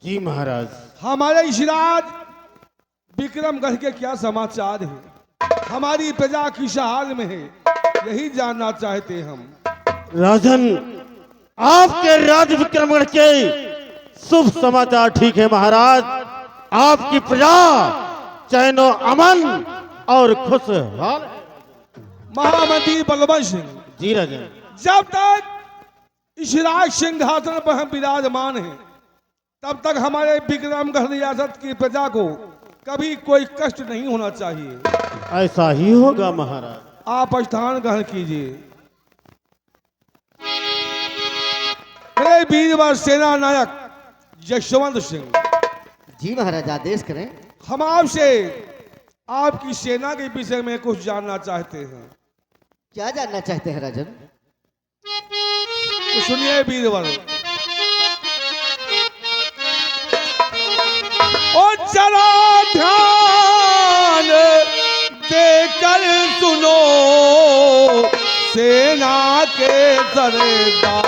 जी महाराज। हमारे इशराज विक्रमगढ़ के क्या समाचार है, हमारी प्रजा किस हाल में है, यही जानना चाहते हम। राजन, आपके राज विक्रमगढ़ के शुभ समाचार ठीक है महाराज। आपकी प्रजा चैनो अमन और खुश है। महामंत्री बलवंत सिंह, जी राजन। जब तक इशराज सिंहासन पर हम विराजमान हैं, तब तक हमारे विक्रमगढ़ रियासत की प्रजा को कभी कोई कष्ट नहीं होना चाहिए। ऐसा ही होगा महाराज। आप स्थान ग्रहण कीजिए। मेरे वीरवर सेना नायक यशवंत सिंह, जी महाराज आदेश करें। हम आपसे आपकी सेना के विषय में कुछ जानना चाहते हैं। क्या जानना चाहते हैं राजन? तो सुनिए वीरवर। और जरा ध्यान देकर सुनो सेना के सरदार,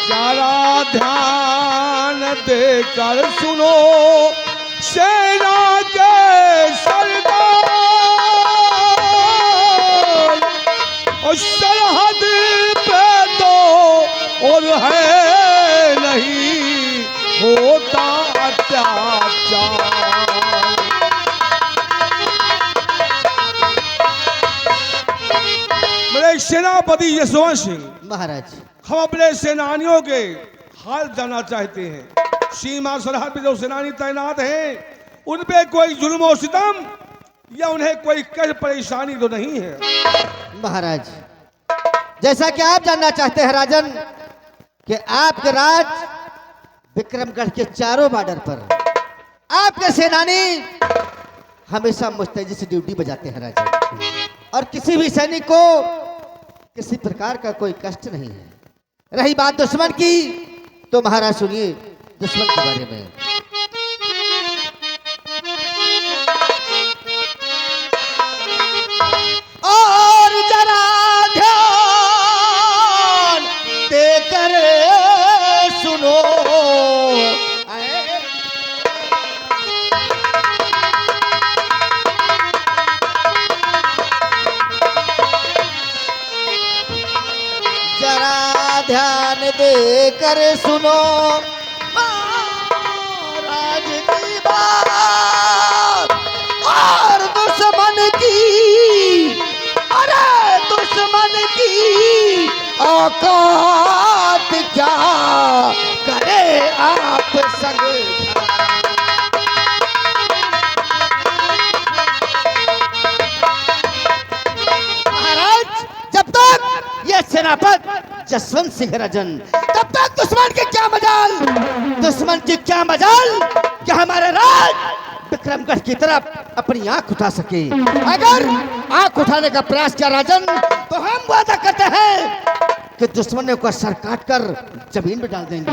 जरा ध्यान देकर सुनो सेना के सरदार, और सरहद पे तो और है नहीं होता अत्याचार। मेरे सेनापति यशवंत सिंह, महाराज हम अपने सेनानियों के हाल जानना चाहते हैं। सीमा सरहद पे जो सेनानी तैनात हैं, उन पे कोई जुल्म और सितम या उन्हें कोई कष्ट परेशानी तो नहीं है? महाराज, जैसा कि आप जानना चाहते हैं राजन कि आपके राज विक्रमगढ़ के चारों बॉर्डर पर आपके सेनानी हमेशा मुस्तैदी से ड्यूटी बजाते हैं राजन, और किसी भी सैनिक को किसी प्रकार का कोई कष्ट नहीं है। रही बात दुश्मन की, तो महाराज सुनिए दुश्मन के बारे में। और जरा ध्यान देकर सुनो, जरा ध्यान देकर सुनो महाराज की बात। और दुश्मन की, अरे दुश्मन की औकात क्या करे आप संग। महाराज, जब तक ये सेनापति जसवंत सिंह राजन, तब तक दुश्मन के क्या मजाल, दुश्मन की क्या मजाल कि हमारे राज विक्रमगढ़ की तरफ अपनी आंख उठा सके। अगर आंख उठाने का प्रयास किया राजन, तो हम वादा करते हैं कि दुश्मनों का सर काट कर जमीन में डाल देंगे।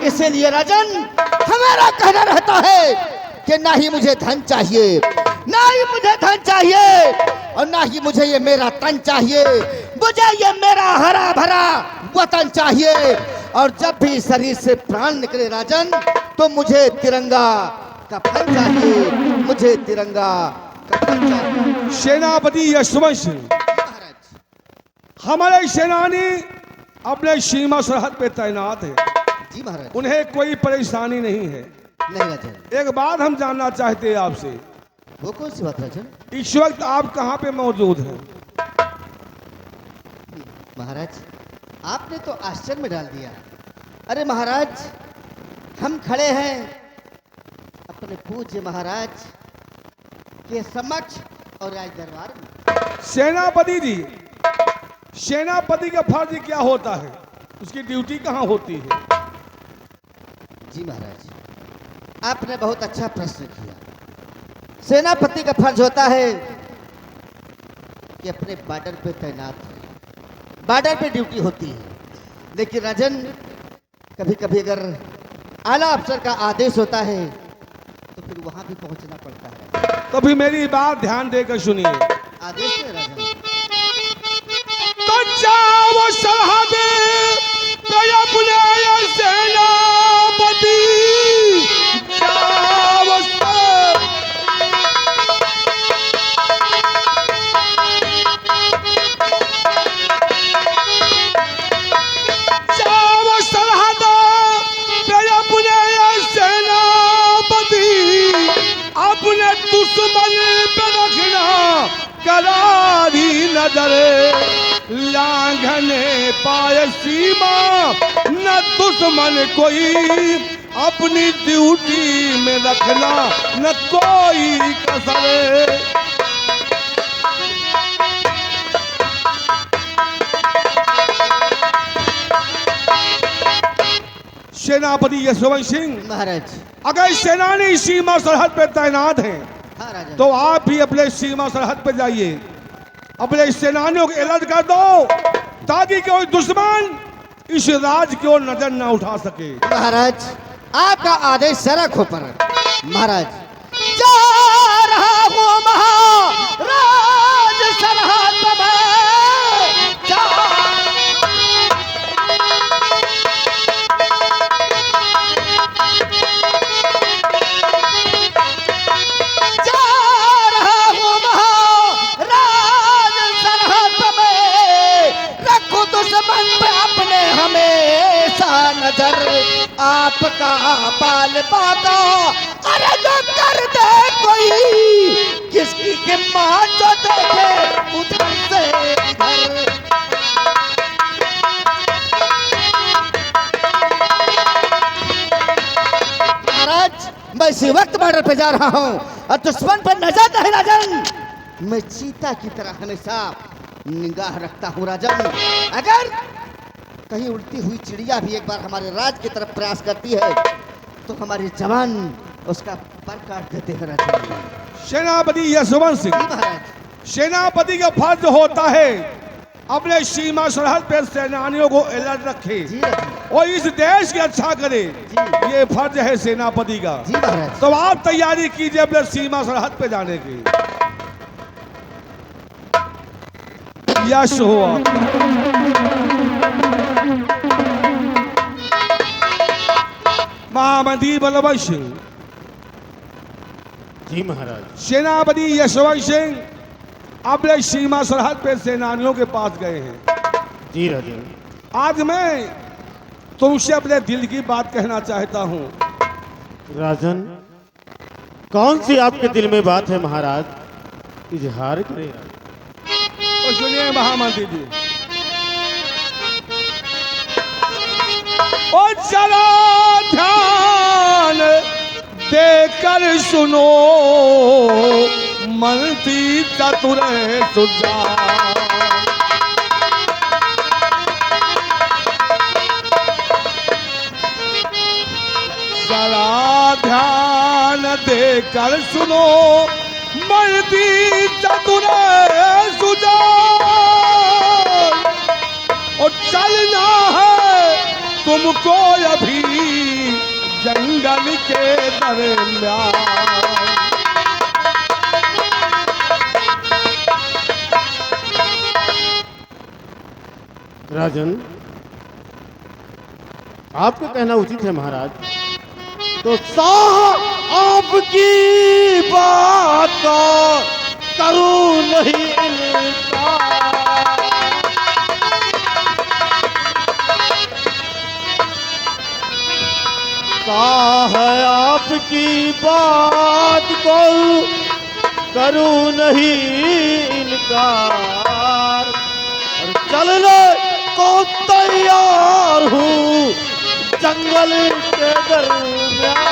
इसीलिए राजन, हमारा कहना रहता है कि ना ही मुझे धन चाहिए, ना ही मुझे धन चाहिए, और ना ही मुझे ये मेरा तन चाहिए, मुझे ये मेरा हरा भरा वतन चाहिए। और जब भी शरीर से प्राण निकले राजन, तो मुझे तिरंगा कफन चाहिए, मुझे तिरंगा कफन चाहिए। सेनापति यशवंत सिंह, हमारे सेनानी अपने सीमा सरहद पे तैनात है। जी महाराज। उन्हें कोई परेशानी नहीं है। नहीं राजन। एक बात हम जानना चाहते हैं आपसे, वो कौन सी बात राजन? इस वक्त आप कहाँ पे मौजूद हैं? महाराज, आपने तो आश्चर्य में डाल दिया। अरे महाराज, हम खड़े हैं अपने पूज्य महाराज के समक्ष और राज दरबार में। सेनापति जी, सेनापति का फर्ज क्या होता है, उसकी ड्यूटी कहाँ होती है? जी महाराज, आपने बहुत अच्छा प्रश्न किया। सेनापति का फर्ज होता है कि अपने बॉर्डर पे तैनात है, बॉर्डर पे ड्यूटी होती है। लेकिन राजन, कभी कभी अगर आला अफसर का आदेश होता है तो फिर वहां भी पहुंचना पड़ता है। तो भी मेरी बात ध्यान देकर सुनिए। आदेश है राजन। सरहद पे अपने सेनापति जाओ सरहद पे अपने सेनापति अपने दुश्मन पे रखना करारी नजर लांघने पाए सीमा न दुश्मन कोई अपनी ड्यूटी में रखना न कोई कसर सेनापति यशवंत सिंह महाराज। अगर सेनानी सीमा सरहद पे तैनात हैं हाँ राजन। तो आप भी अपने सीमा सरहद पे जाइए, अपने सेनानियों को अलर्ट कर दो ताकि कोई दुश्मन इस राज की ओर नजर न उठा सके। महाराज आपका आदेश सड़क हो पर। महाराज जा रहा हूँ महाराज सरहद में जा रहा हूँ महाराज सरहद में रखो दुश्मन पे अपने हमेशा नजर आपका बाल बाका अरे जो कर दे कोई किसकी के मां जो देखे उधर से इधर। महाराज मैं इसी वक्त बॉर्डर पे जा रहा हूँ और दुश्मन पर नजर नहीं राजन। मैं चीता की तरह हमेशा निगाह रखता हूँ राजन। अगर कहीं उड़ती हुई चिड़िया भी एक बार हमारे राज की तरफ प्रयास करती है तो हमारे जवान उसका पर काट देते हैं राजन। सेनापति यशवंत सिंह, महाराज सेनापति का फर्ज होता है अपने सीमा सरहद पे सेनानियों को अलर्ट रखे जी राजन। और इस देश की अच्छा करे, ये फर्ज है सेनापति का। जी महाराज। तो आप तैयारी कीजिए अपने सीमा सरहद पे जाने की। यश हो आपका। महामंत्री बलवंत सिंह, जी महाराज। सेनापति यशवंत सिंह अपने सीमा सरहद पे सेनानियों के पास गए हैं। जी राजन। आज मैं तुमसे अपने दिल की बात कहना चाहता हूँ। राजन, कौन सी आपके दिल में बात है महाराज? इजहार करें। तो सुनिए महामंत्री जी। ओ जरा ध्यान देकर सुनो मंत्री चतुर सुजान। जरा ध्यान देकर सुनो मंत्री चतुर सुजान। और चलना है तुमको अभी जंगल के दरमियान। राजन, आपका कहना उचित है महाराज। तो आपकी बात को करूं नहीं इनकार। है आपकी बात को करूं नहीं इनकार। और चलने को तैयार हूँ जंगल के दरमियान।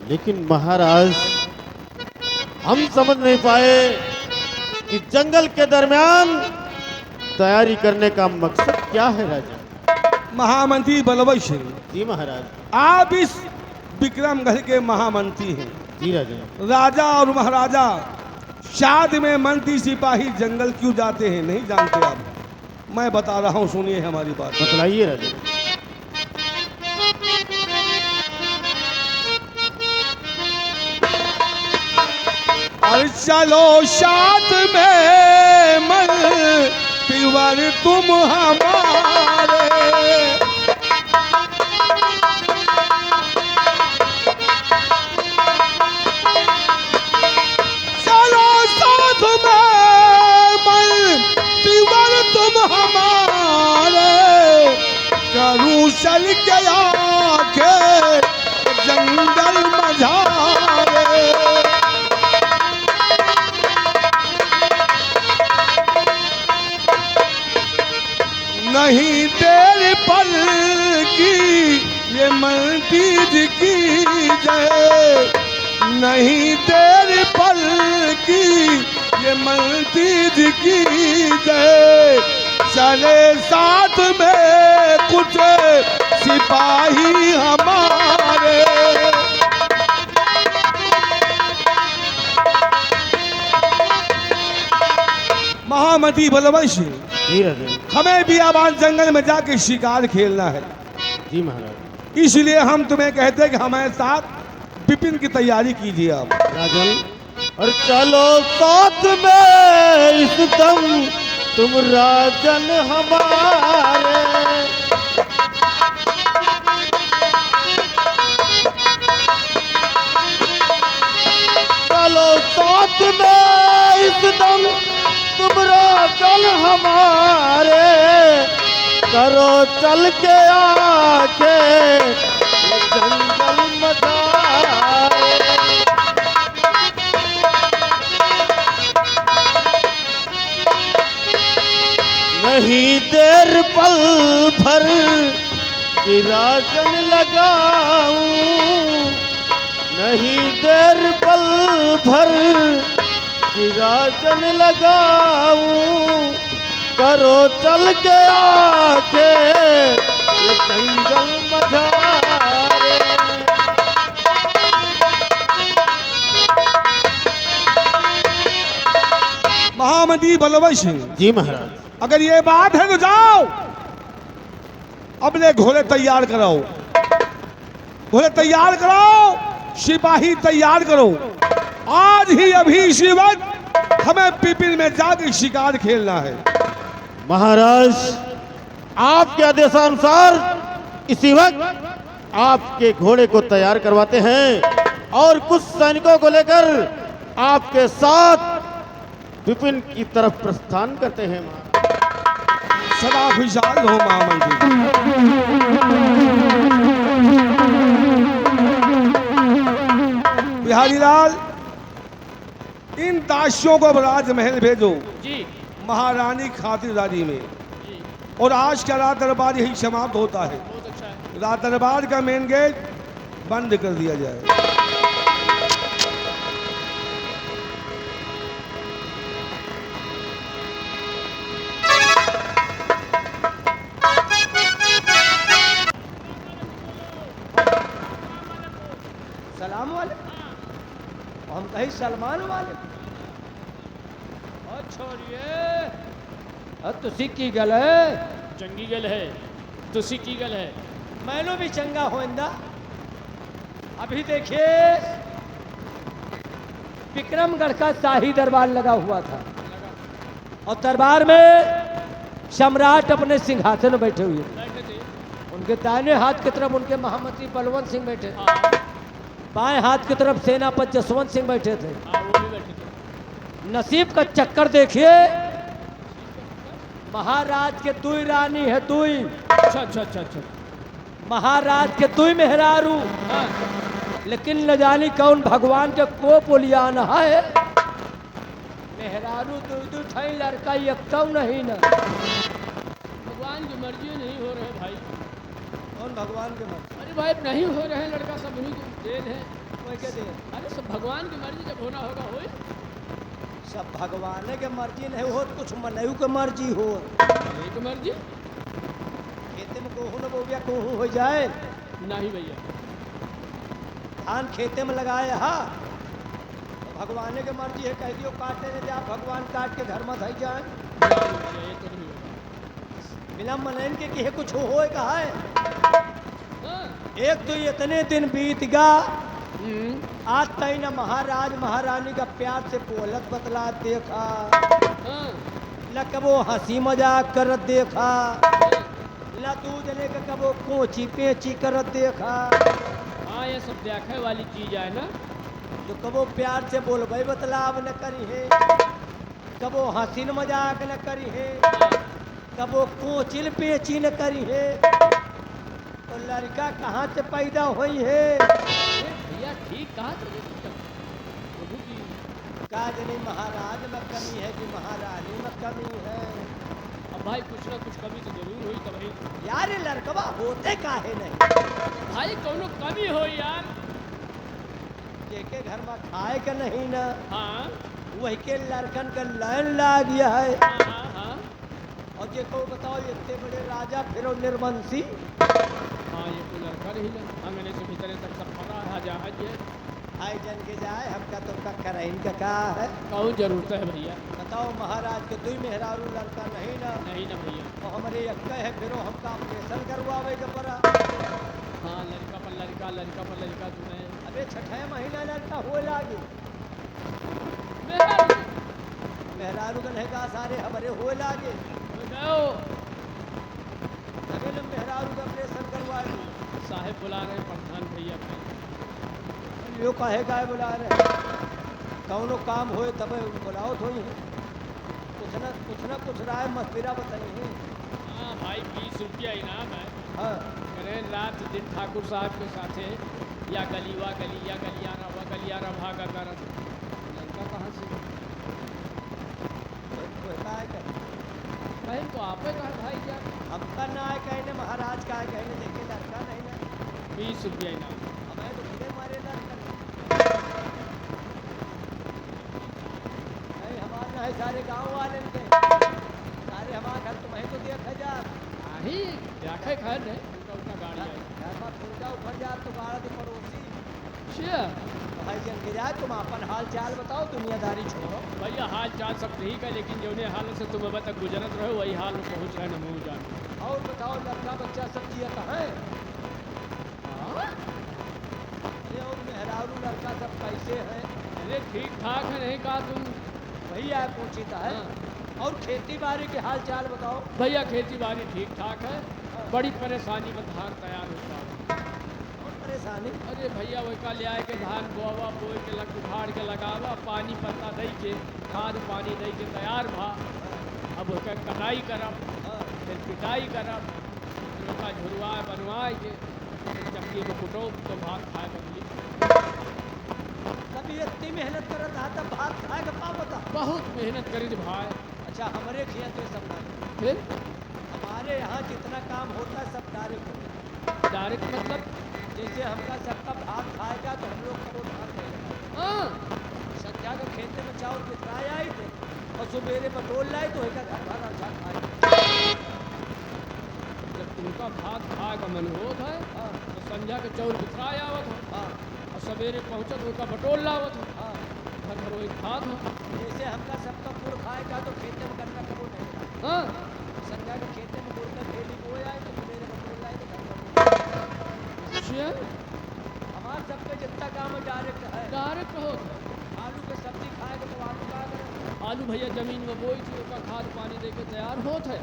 लेकिन महाराज, हम समझ नहीं पाए कि जंगल के दरमियान तैयारी करने का मकसद क्या है राजा? महामंत्री बलवंत सिंह जी महाराज। आप इस विक्रमगढ़ के महामंत्री हैं। जी राजा। राजा और महाराजा शादी में मंत्री सिपाही जंगल क्यों जाते हैं नहीं जानते आप? मैं बता रहा हूँ, सुनिए हमारी बात। बतलाइए राजा। और चलो साथ में मन तिवर तुम हमारे। चलो साथ में मन तिवर तुम हमारे। करूं चल के आके जंगल मझारे। नहीं तेरे पल की ये मलकीज की जय। नहीं तेरे पल की ये मलकीज की जय। चले साथ में कुछ सिपाही हमारे। महामती बलवंशी, जी राजन। हमें भी आबाद जंगल में जाके शिकार खेलना है, जी महाराज। इसलिए हम तुम्हें कहते हैं कि हमारे साथ विपिन की तैयारी कीजिए आप। राजन, और चलो साथ में इस दम तुम राजन हमारे। चलो साथ में इस दम तुम राजन हमारे। करो चल के आके ये जंगल मचाए। नहीं देर पल भर कि राजन लगाऊं। नहीं देर पल भर कि राजन लगाऊं। करो चल के आके ये जंगल मझारे। महामती बलवंशी, जी महाराज। अगर ये बात है तो जाओ अपने घोड़े तैयार कराओ। घोड़े तैयार कराओ, सिपाही तैयार करो। आज ही अभी इसी वक्त हमें पिपिन में जाकर शिकार खेलना है। महाराज, आपके आदेशानुसार इसी वक्त आपके घोड़े को तैयार करवाते हैं और कुछ सैनिकों को लेकर आपके साथ विपिन की तरफ प्रस्थान करते हैं। सदा खुशहाल हो महामंत्री। बिहारी लाल, इन दासियों को राजमहल भेजो जी महारानी खातिरदारी में। जी और आज का रात दरबार यही समाप्त होता है। बहुत अच्छा है। रात दरबार का मेन गेट बंद कर दिया जाए। सलाम वाले, हम कहीं सलमान वाले। और छोड़िए, तुसी की गल है, चंगी गल है, तुसी की गल है। मैनू भी चंगा होंदा। अभी देखिए, विक्रमगढ़ का शाही दरबार लगा हुआ था और दरबार में सम्राट अपने सिंहासन में बैठे हुए। बैठे थे। उनके दाहिने हाथ की तरफ उनके महामंत्री बलवंत सिंह बैठे थे। हाँ बाएं हाथ की तरफ सेनापति जसवंत सिंह बैठे थे। हाँ, वो भी बैठे थे। नसीब का चक्कर देखिए, महाराज के दुई रानी है, दुई। अच्छा अच्छा अच्छा अच्छा। महाराज के दुई मेहरारू, हाँ लेकिन न जानी कौन भगवान के को पुलियान है। मेहरारू दू दू ठाई लड़का एकता नहीं न। भगवान की मर्जी नहीं हो रहे भाई। कौन भगवान के मर्जी? अरे भाई नहीं हो रहे हैं, लड़का सब उन्हीं की देन है। कोई के दे? अरे सब भगवान की मर्जी, जब होना होगा होए। सब भगवान के मर्जी नहीं हो, कुछ मनऊ के मर्जी हो। एक मर्जी खेते में कोहू न बोबिया कोहू हो जाए। नहीं भैया। धान खेते में लगाए हा, तो भगवान के मर्जी है। कह दियो काटे नहीं, आप भगवान काट के घर में धई जाए। नहीं भैया, ये तो नहीं होगा। बिना मनैन के कि कुछ हो कहा है। हाँ, एक तो इतने दिन बीत गा, आज तई न महाराज महारानी का प्यार से बोलत बतला देखा, हाँ, न कबो हंसी मजाक करत देखा, न दूध ने का कबो कोची पेची करत देखा। हाँ, ये सब देखे वाली चीज है ना। जो कबो प्यार से बोलबे बतलाव न करी है, कबो हंसी न मजाक न करी है, कबो कोचिल पेची न करी है। तो लड़का कहाँ से पैदा हुई है? अरे भैया ठीक कहा तुमने प्रभु जी। काज नहीं महाराज में कमी है कि महारानी में कमी है। अब भाई कुछ ना कुछ कमी तो जरूर हुई तो भाई। यार ये लड़कवा होते काहे नहीं? भाई कोनो कमी हो यार। जेके घर में खाए का नहीं ना, हाँ वही के लड़कन का लाइन लाग गया है। हाँ हाँ हाँ। और जेको बताओ इतने बड़े राजा फिर निर्वंशी। हाँ, ये तो लड़का नहीं ना, अंगने से भीतर तक सब पता है जहाज है। आई जन के जाए हमका तो का कराइन का कहा है। कौन जरूरत है भैया? बताओ महाराज के दुई मेहरारू लड़का नहीं ना, नहीं ना भैया। और हमारे अक्का है फिर हमका ऑपरेशन करवावे के पड़ा। हाँ, लड़का पर लड़का तुम्हें। अबे छठे महीना लड़का हो लागे, मेरा मेहरारू का नहीं का सारे हमारे हो लागे। गयो अबे लोग मेहरारू का ऑपरेशन करवा लो। साहेब बुला रहे हैं प्रधान भैया भाई। यो काहे गाय बुला रहे? कौनो काम होए तब बुलाओ थोड़ी है। कुछ ना कुछ राय मशविरा बताइए। हाँ भाई, 20 रुपया इनाम है। हाँ करें रात दिन ठाकुर साहब के साथे या गलीवा गली या गलियारा भागा कर लड़का कहाँ से? कहीं तो आपे कहा भाई क्या? हमका ना है कहने महाराज का है कहने, देखे लड़का नहीं ना। 20 रुपया इनाम। हमें तो गिरे मारे लड़का नहीं। हमारे ना है सारे गांव वाले के सारे हमारे घर तुम्हें तो देख जा। ही देखे खैर नहीं, उनका गाड़ी आई। घर में खुर्जा उखड़ जा तो गाड़ा तो पड़ोसी अच्छा भाई जन के जाए। तुम अपन हाल चाल बताओ, दुनियादारी छोड़ो। भैया, हाल चाल सब ठीक है, लेकिन जो हाल से तुम अब तक गुजरत रहो वही हाल में पहुँच रहे न मुँह जान। और बताओ लड़का बच्चा सब जिया कहाँ है? हाँ? अरे और मेहरारू लड़का सब कैसे है? अरे ठीक ठाक है, नहीं कहा तुम? वही आए पूछता है। और खेती बाड़ी के हाल चाल बताओ। भैया खेती बाड़ी ठीक ठाक है, बड़ी परेशानी में धान तैयार होता है। और परेशानी? अरे भैया वही का ले आए के धान बोवा बोए के लग उखाड़ के लगावा, पानी पत्ता दई के खाद पानी दई के तैयार भा। अब ओकर कटाई करब, हाँ, फिर पिटाई करब, फिर ओका झुरवाए बनवाए के फिर चक्की में कुटो तो भात खाए बदली। कभी इतनी मेहनत करत रहा तब भात खाए का पा बता। बहुत मेहनत करी थी भाई। अच्छा हमारे खेत में सब नहीं, फिर हमारे यहाँ जितना काम होता है सब डायरेक्ट होता डायरेक्ट मतलब? है। जैसे हमका सबका भात खाएगा तो हम लोग को धान देगा। हाँ, संध्या के खेते में चावल पिसराए आए थे और सुबेरे पटोल लाए तो एक घर भर अच्छा खाए। जब तुमका भात खाए का मन होत है हाँ तो संध्या के चौल बिखराए आवत हो हाँ और सवेरे पहुँचत हो का बटोल लावत हो, हाँ। घर घर वही खात हो। जैसे हमका सबका गुड़ खाएगा तो खेते में गन्ना कबो नहीं खाए। हाँ, संध्या के खेते में गुड़ का थैली बोए आए तो सुबेरे पटोल लाए तो घर पर अच्छा हमारे सबके जितना काम है डायरेक्ट है। डायरेक्ट होत है। आलू के सब्जी खाएगा तो आलू का करें। आलू भैया जमीन में बोई थी, उसका खाद पानी दे के तैयार होत है,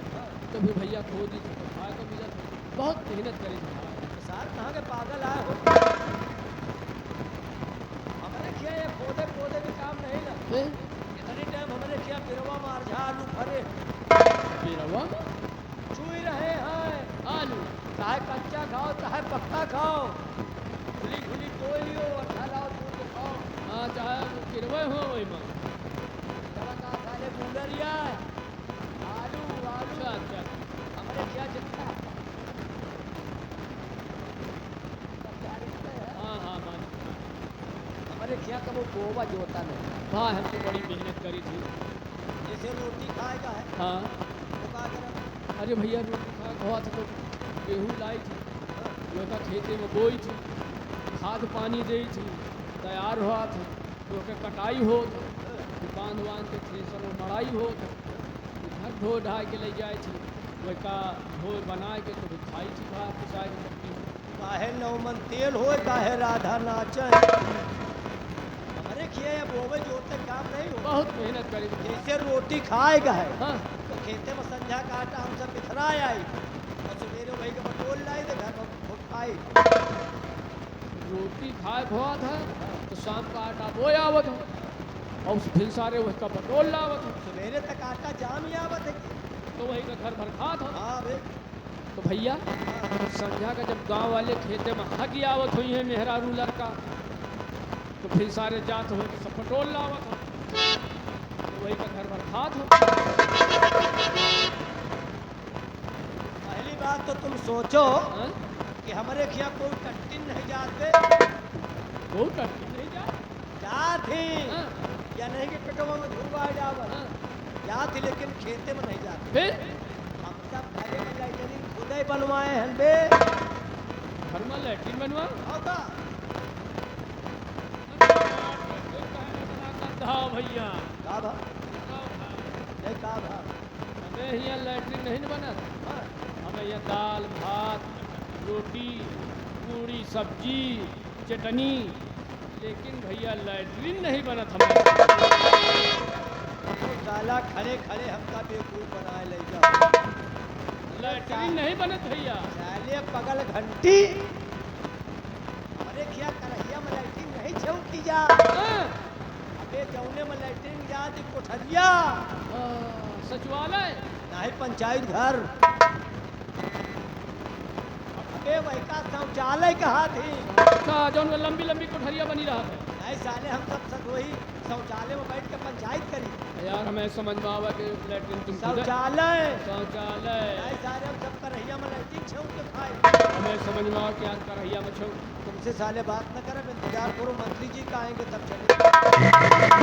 तो भी भैया खोदी थी तो खाए को मिलत है। बहुत मेहनत करी थी भाई। सार कहाँ के पागल आए हो? हमारे क्या ये पौधे पौधे भी काम नहीं ना। फिर इतनी टाइम हमारे क्या बिरवा मार झा आलू भरे बिरवा में चुई रहे हैं। आलू चाहे कच्चा खाओ चाहे पक्का खाओ, खुली खुली कोई लियो अच्छा लाओ दूध के खाओ। हाँ, चाहे किरवे हो वही में। चला कहा साले गुलरिया आलू आलू अच्छा अच्छा, हमारे क्या जितना सब डायरेक्ट है। हाँ हाँ मान। हमारे क्या कब वो गोवा जोता नहीं। हाँ, हम तो बड़ी मेहनत करी थी। जैसे रोटी खाएगा है हाँ, तो क्या करें? अरे भैया रोटी खा हुआ था तो गेहूँ लाई थी, लोका खेते में बोई थी, खाद पानी दी थी, तैयार हुआ था तो ओके कटाई हो बांध बांध के थ्रेसर में मड़ाई हो घर धो ढा के ले जाए थी, वही का धो बनाए के तो खाई थी भात पिसाए के चक्की में। काहे नौमन तेल हो काहे राधा नाचे हमारे खिए बोवे जोते काम नहीं हो बहुत मेहनत करी। जैसे रोटी खाएगा है हाँ तो खेते में संध्या का आटा हम सब बिखरा आई और सवेरे वही का बटोल लाई तो घर में खूब खाई। रोटी खाए हुआ था तो शाम का आटा बोया आवत हो और फिर सारे उसका बटोल लावत हो सवेरे तक आटा जाम ही आवत है तो वही का घर भर खात हो। हाँ बे तो भैया संध्या का जब गांव वाले खेते में हगी आवत हुई है मेहरारू लड़का तो फिर सारे जात हो तो सब बटोल लावत हो तो वही का घर भर खात हो। पहली बात तो तुम सोचो हाँ? कि हमारे खिया कोई कंटिन नहीं जाते बहुत टट्टी नहीं जा। जात ही हाँ? या नहीं कि पेटवा में धूप आ जावत हाँ? जात ही लेकिन खेते में नहीं जाते फिर हम सब घरे में लैटरिन खुद ही बनवाए हैं बे घर में लैट्रिन बनवा होगा हाँ भैया का भा नहीं का भा हमें यहाँ लैट्रिन नहीं न बना हाँ, हमें यहाँ दाल भात रोटी पूड़ी सब्जी चटनी लेकिन भैया लैट्रिन नहीं बनत हमें। तो साला खड़े खड़े हमका बेवकूफ बनाए ले जाओ लैट्रिन नहीं बनत भैया। साले पगल घंटी अरे क्या करहिया में लैट्रिन नहीं छेऊ की जा हाँ? अबे जौने में लैट्रिन जा दी कोठरिया सचिवालय नहीं पंचायत घर अबे वही का शौचालय कहा थी अच्छा जौन में लंबी लंबी कोठरिया बनी रहा है। नहीं साले हम सब वही शौचालय में बैठ के पंचायत करी यार हमें समझ में आवा कि लैट्रिन तुम खुद- शौचालय शौचालय नहीं साले हम सब करहिया में लैट्रिन छेऊ के खाए हमें समझ में आवा कि आज का रहिया में छो तुमसे साले बात न करे इंतजार करो मंत्री जी का आएंगे तब चले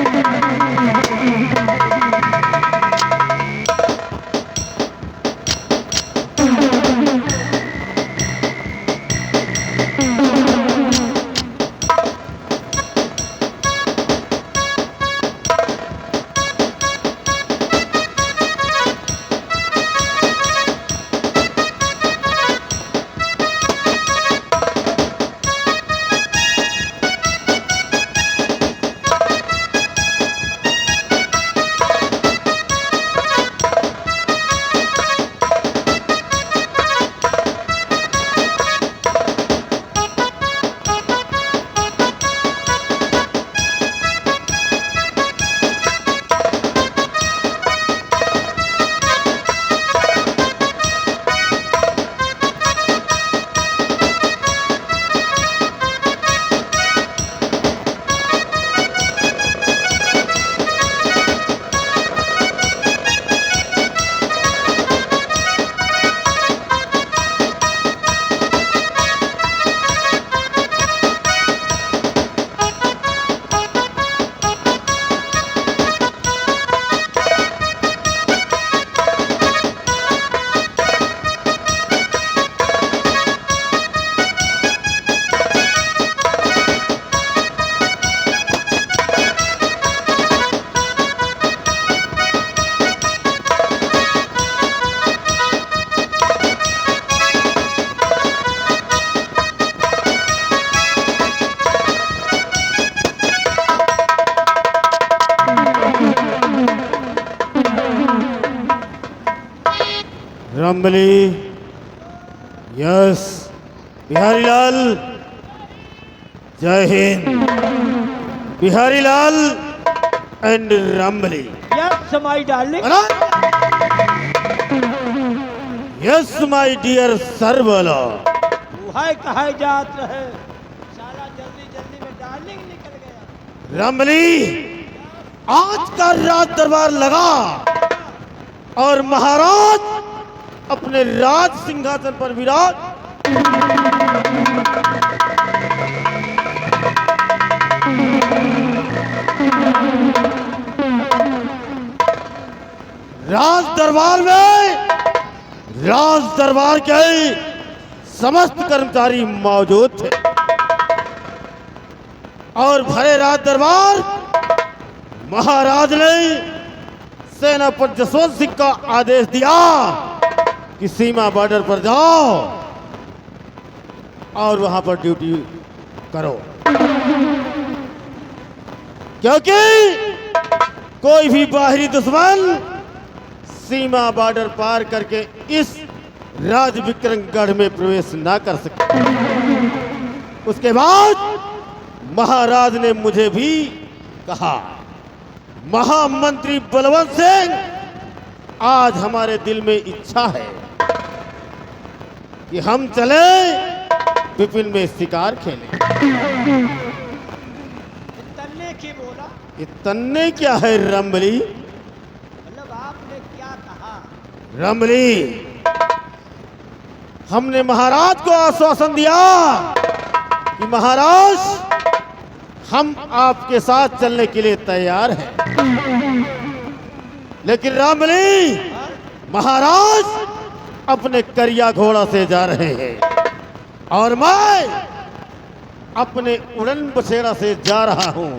रंबली यस बिहारी लाल जय हिंद बिहारी लाल एंड रंबली yes my darling yes my dear sir बोलो वह कहा जात रहे साला जल्दी जल्दी में डार्लिंग निकल गया रंबली आज का राज दरबार लगा और महाराज अपने राज सिंहासन पर विराज राज दरबार के समस्त कर्मचारी मौजूद थे और भरे राज दरबार महाराज ने सेनापति जसवंत सिंह का आदेश दिया कि सीमा बॉर्डर पर जाओ और वहां पर ड्यूटी करो, क्योंकि कोई भी बाहरी दुश्मन सीमा बॉर्डर पार करके इस राज विक्रमगढ़ में प्रवेश ना कर सके। उसके बाद महाराज ने मुझे भी कहा, महामंत्री बलवंत सिंह, आज हमारे दिल में इच्छा है कि हम चले विपिन में शिकार खेलें। तन्ने की बोला, ये तन्ने क्या है रंबली? मतलब आपने क्या कहा? रंबली, हमने महाराज को आश्वासन दिया कि महाराज हम आपके साथ चलने के लिए तैयार हैं, लेकिन रंबली, महाराज अपने करिया घोड़ा से जा रहे हैं और मैं अपने उड़न बसेरा से जा रहा हूं।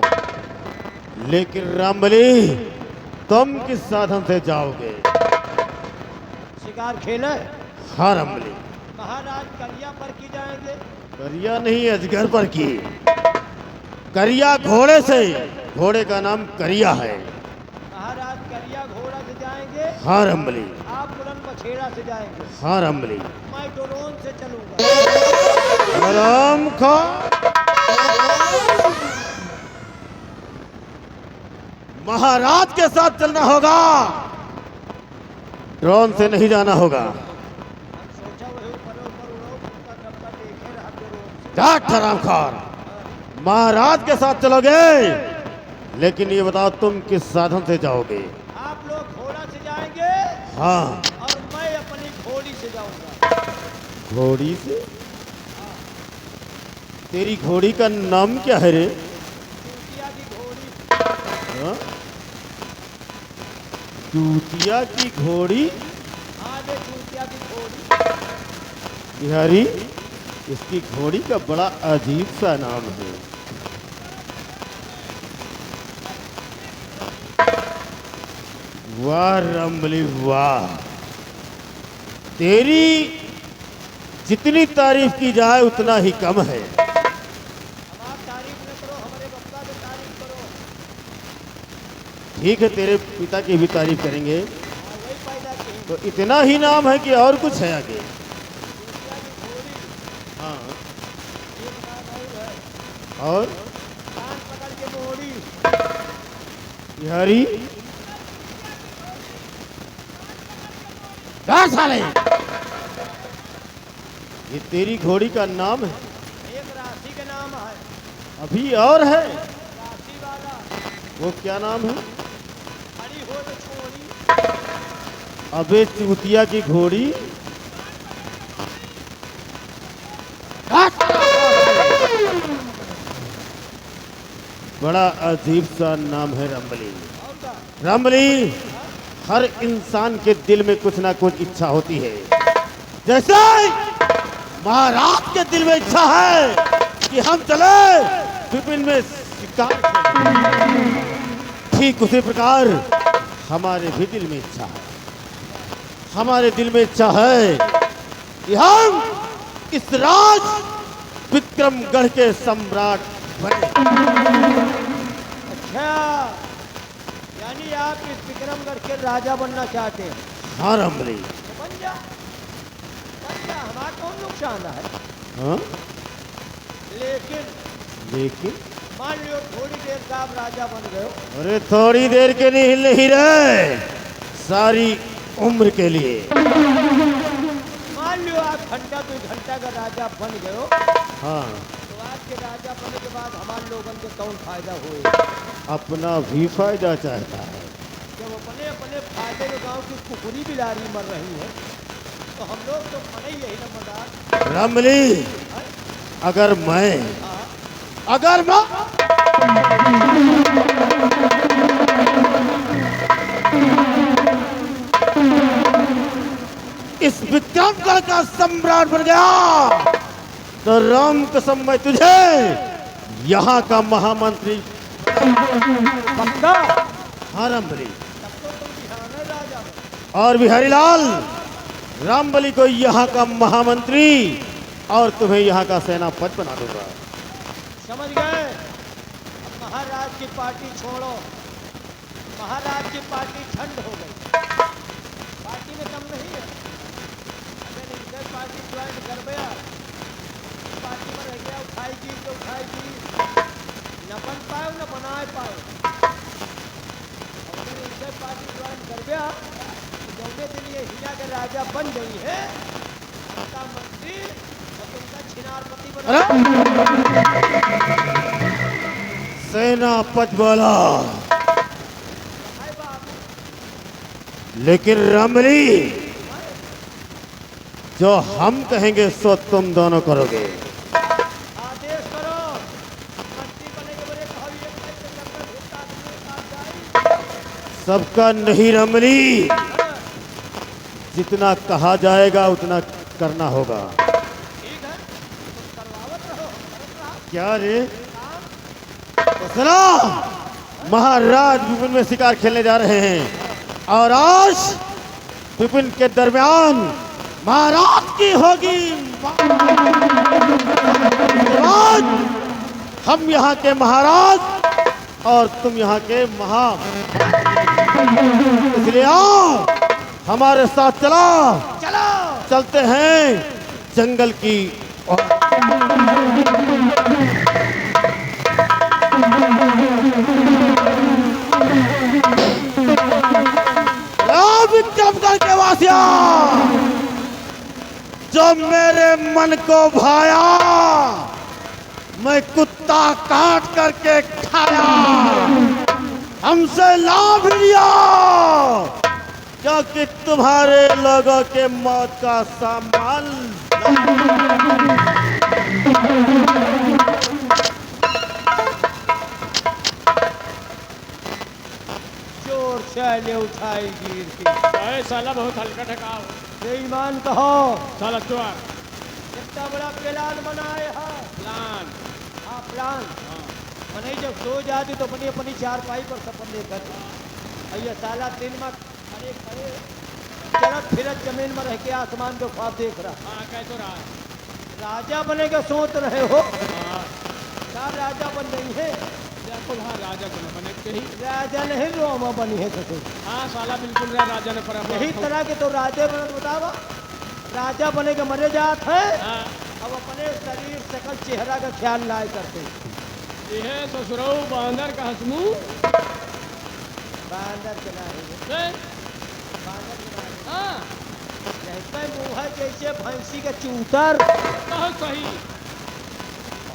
लेकिन रंबली, तुम किस साधन से जाओगे? शिकार खेले? हाँ रंबली। महाराज करिया पर की जाएंगे? करिया नहीं, अजगर पर की। करिया घोड़े से, घोड़े का नाम करिया है। महाराज करिया घोड़ा से जाएंगे? हाँ रंबली। आप बुलंद बछेड़ा से जाएंगे? हाँ रंबली। मैं ड्रोन से चलूंगा। आराम खा। महाराज के साथ चलना होगा, ड्रोन से नहीं जाना होगा। हम सोचा वही ऊपर ऊपर उड़ो, उसका डब्बा देखे रहा ड्रोन से। जाट हरामखोर, महाराज के साथ चलोगे, लेकिन ये बताओ तुम किस साधन से जाओगे? आप लोग घोड़ा से जाएंगे हाँ, और मैं अपनी घोड़ी से जाऊंगा। घोड़ी से? तेरी घोड़ी का नाम क्या है रे? चूतिया की घोड़ी। हाँ? चूतिया की घोड़ी? हाँ, ये चूतिया की घोड़ी। बिहारी, इसकी घोड़ी का बड़ा अजीब सा नाम है। वाह रंबली वाह, तेरी जितनी तारीफ की जाए उतना ही कम है। अब आप तारीफ न करो, हमारे बप्पा की तारीफ करो। ठीक है, तेरे पिता की भी तारीफ करेंगे। हाँ, वही पैदा की तो इतना ही नाम है कि और कुछ है आगे? चूतिया की घोड़ी। हाँ, एक नाम और है, और कान पकड़ के मोड़ी। बिहारी, क्या साले, ये तेरी घोड़ी का नाम है? एक राशि का नाम है। अभी और है? राशि वाला। वो क्या नाम है? खड़ी हो तो छोड़ी। अबे चूतिया की घोड़ी, बड़ा अजीब सा नाम है रंबली। और क्या? रंबली, हर इंसान के दिल में कुछ ना कुछ इच्छा होती है। जैसे महाराज के दिल में इच्छा है कि हम चले विपिन में शिकार खेलें। ठीक उसी प्रकार हमारे भी दिल में इच्छा है। हमारे दिल में इच्छा है कि हम इस राज विक्रमगढ़ के सम्राट बने। अच्छा, यानी आप इस विक्रमगढ़ के राजा बनना चाहते हैं? हाँ रंबली। तो बन जा, बन जा, हमारा कौन नुकसान है? हाँ, लेकिन मान लो थोड़ी देर का आप राजा बन गए हो। अरे थोड़ी देर के लिए नहीं रहे, सारी उम्र के लिए। मान लो आप घंटा 2 घंटा का राजा बन गए हो, हाँ, तो आपके राजा बनने के बाद हमारे लोगों को कौन फायदा होएगा? अपना भी फायदा चाहता है। जब अपने अपने फायदे में गांव की कुकुरी बिलारी मर रही है, तो हम लोग तो मरे ही यही ना मदार। रमली, अगर मैं इस विक्रमगढ़ का सम्राट बन गया तो राम कसम मैं तुझे यहाँ का महामंत्री। पक्का? हाँ रामबली। तब तो तुम बिहार राजा हो। और बिहारी लाल, रामबली को यहाँ का महामंत्री और तुम्हें यहाँ का सेनापति बना दूंगा। समझ गए? अब महाराज की पार्टी छोड़ो। महाराज की पार्टी ठंड हो गई। पार्टी में दम नहीं है। अगर इनसे पार्टी ज्वाइन कर गया, पार्टी में रह गया, उठाएगी तो उठाएगी, न बन पाए न बनाए पाए। अगर इनसे पार्टी ज्वाइन कर गया, दोनों दिन ये हिना के राजा बन गई है, उनका मंत्री और उनका छिनारपति बना। सेनापति बोला, लेकिन रमली जो हम कहेंगे सो तुम दोनों करोगे। आदेश करो। मंत्री बने के बड़े भावी एक से लंबे घुटना आदमी काट जाए। सबका नहीं रमली, जितना कहा जाएगा उतना करना होगा। ठीक है, तुम करवावत रहो, करत रहो। क्या रे? तो सुनो, महाराज विपिन में शिकार खेलने जा रहे हैं और आज विपिन के दरमियान महाराज की होगी। आज हम यहाँ के महाराज और तुम यहाँ के महा, इसलिए आओ हमारे साथ चला। चलो। चलते हैं जंगल की ओर। विक्रमगढ़ के वासिया, जो मेरे मन को भाया, मैं कुत्ता काट करके खाया। हमसे लाभ लिया, क्योंकि तुम्हारे लोगों के मौत का सामान जोर से ले उठाई गिर की। अरे साला बहुत हल्का ठका हो। बेईमान कहो। साला चुआ इतना बड़ा प्लान बनाए है। प्लान। हाँ प्लान। मने जब सो जाती तो अपनी अपनी चारपाई पर सपन लेकर ये साला दिन में खड़े खड़े चलत फिरत जमीन में रह के आसमान को ख्वाब देख रहा। हाँ कह तो रहा है। राजा बने के सोच रहे हो। हाँ क्या राजा बन रही है? बिल्कुल। हाँ राजा को न बने के ही। राजा नहीं रोमा बनी है ससुर। हाँ साला बिल्कुल रे राजा ने पर यही तरह के तो राजा बने बतावा। राजा बने के मरे जात है। हाँ अब अपने शरीर शकल चेहरा का ख्याल लाए करते। यह ससुरो बांदर का हसमू। बांदर के ना है। बांदर के ना है। हाँ रहता है मुँह है जैसे भैंसी का चूतर। बहुत सही।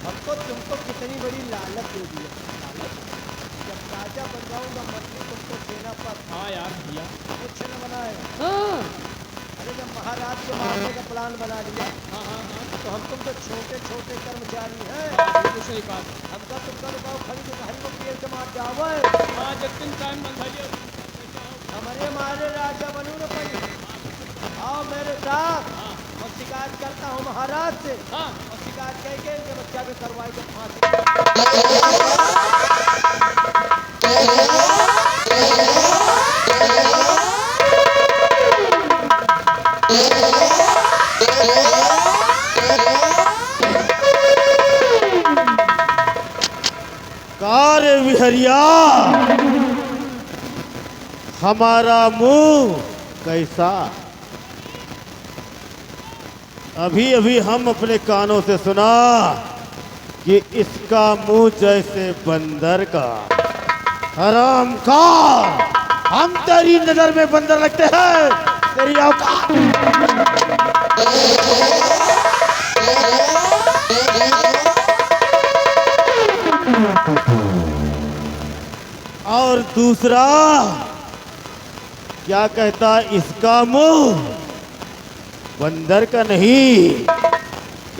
हमको तुमको कितनी बड़ी लालच दे दी है। लालच जब राजा बन जाऊंगा मंत्री तुमको सेना पर हाँ यार भैया। कुछ न बनाए। हाँ अरे जब महाराज को मारने का प्लान बना लिया हाँ हाँ हाँ तो हम तुम तो छोटे छोटे कर्मचारी हैं। बिल्कुल सही बात। हमका तुमका रुकाओ खड़ी तो भाई को पेड़ के मार जाओ। हाँ जितने टाइम बंधाइए हमारे मारे राजा बनू न पड़ी। आओ मेरे साथ। और शिकायत करता हूँ महाराज से। हाँ और शिकायत कह के इनके बच्चा के करवाई के फांसी। कार्य विहरिया, हमारा मुंह कैसा? अभी अभी हम अपने कानों से सुना कि इसका मुंह जैसे बंदर का। हराम का, हम तेरी नजर में बंदर लगते हैं। तेरी औकात और दूसरा क्या कहता, इसका मुंह बंदर का नहीं,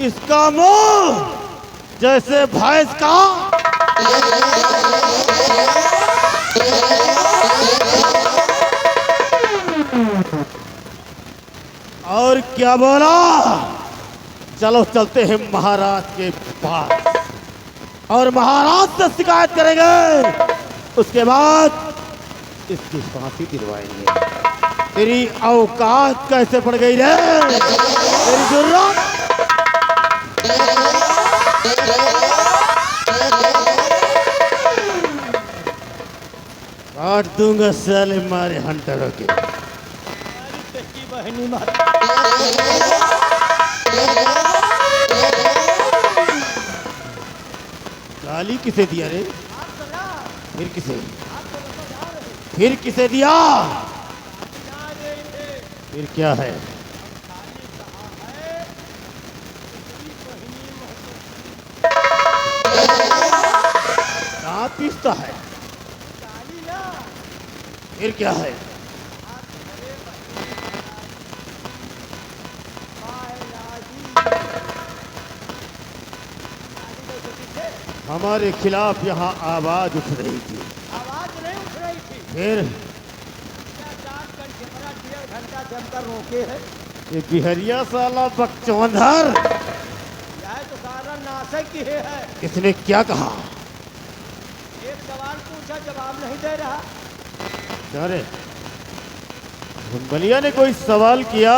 इसका मुंह जैसे भैंस का। और क्या बोला? चलो चलते हैं महाराज के पास और महाराज से शिकायत करेंगे। उसके बाद इसकी फांसी दिलवाएंगे। तेरी औकात कैसे पड़ गई रे? तेरी जुर्रत काट दूंगा साले मारे हंटरों के। हमारी टक्की बहनी मार। गाली किसे दिया रे? आप चला, फिर किसे? आप तो लगा जा रहे हैं। फिर किसे दिया? जा रहे थे। फिर क्या है? खाली कहा है, टक्की बहनी दांत पीसता है। गाली ना। फिर क्या है? हमारे खिलाफ यहाँ आवाज उठ रही थी। आवाज नहीं उठ रही थी। फिर क्या 4 घंटा 1.5 घंटा जमकर रोके है। ये बिहरिया साला बकचोंधर, यह तो सारा नासक की है। इसने क्या कहा? एक सवाल पूछा, जवाब नहीं दे रहा। अरे भुनबलिया ने कोई सवाल किया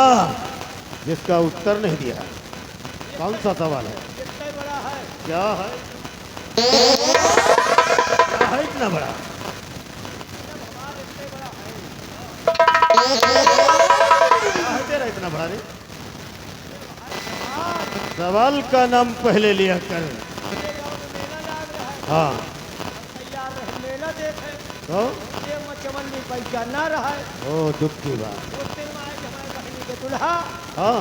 जिसका उत्तर नहीं दिया। कौन सा सवाल है? कितना बड़ा है? क्या है? क्या है इतना बड़ा? सवाल इतने बड़ा है। क्या है तेरा इतना बड़ा रे? सवाल का नाम पहले लिया कर। ये गाँव में मेला लग रहा है। हाँ तैयार रहे मेला देखे। तो ये मचमल्ली पैसा ना रहा है। ओ दुख की बात। उस दिन में आए हमारे बहनी के दुल्हा, हाँ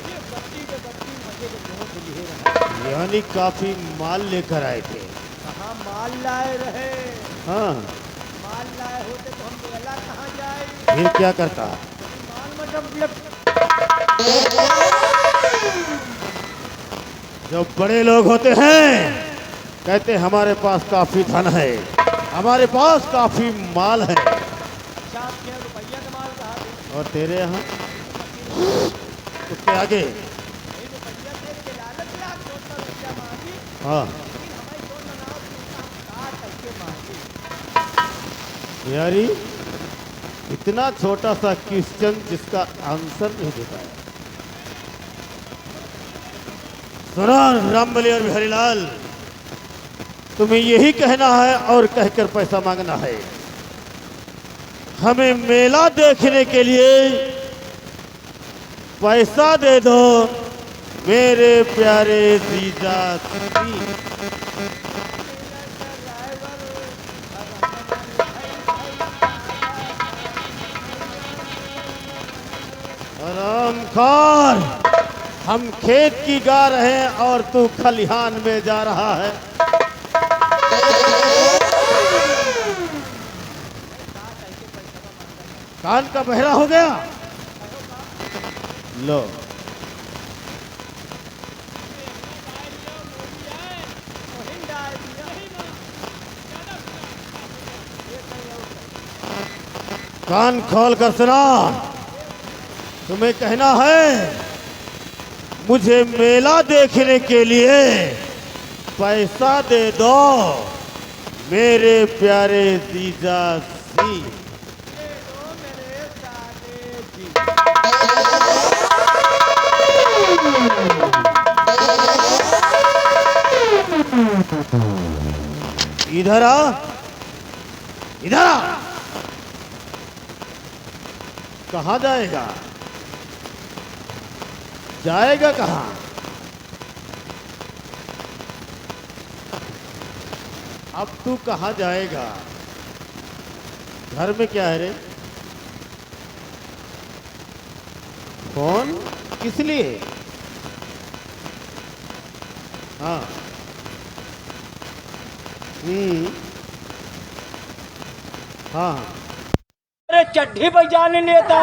ये बत्ती के बत्ती मजे के जोत लिए रहे। यानी काफी माल लेकर आए थे। कहाँ माल लाए रहे। हाँ माल लाए होते तो हम मेला कहाँ जाए। फिर क्या करता? माल मतलब जो बड़े लोग होते हैं कहते हमारे पास काफी धन है, हमारे पास काफी माल है। 4 रुपया का माल रहा है। और तेरे यहाँ उसके आगे? नहीं रुपया देख के लालच लाख 70 रुपया मांगी। हाँ लेकिन हमारी कौन मनाओ कि उसका 60 करके मांगी। यारी इतना छोटा सा क्वेश्चन जिसका आंसर नहीं दे पाया। सुना रामबली और बिहारीलाल, तुम्हें यही कहना है और कहकर पैसा मांगना है। हमें मेला देखने के लिए पैसा दे दो मेरे प्यारे जीजा जी। हरामखोर, हम खेत की गा रहे हैं और तू खलिहान में जा रहा है। कान का बहरा हो गया? लो कान खोल कर सुना। तुम्हें कहना है मुझे मेला देखने के लिए पैसा दे दो मेरे प्यारे जीजा जी। इधर आ, इधर आ। कहाँ जाएगा? जाएगा कहाँ? अब तू कहाँ जाएगा? घर में क्या है रे? फोन किस लिए? हाँ हाँ अरे चड्ढी बजाने लेता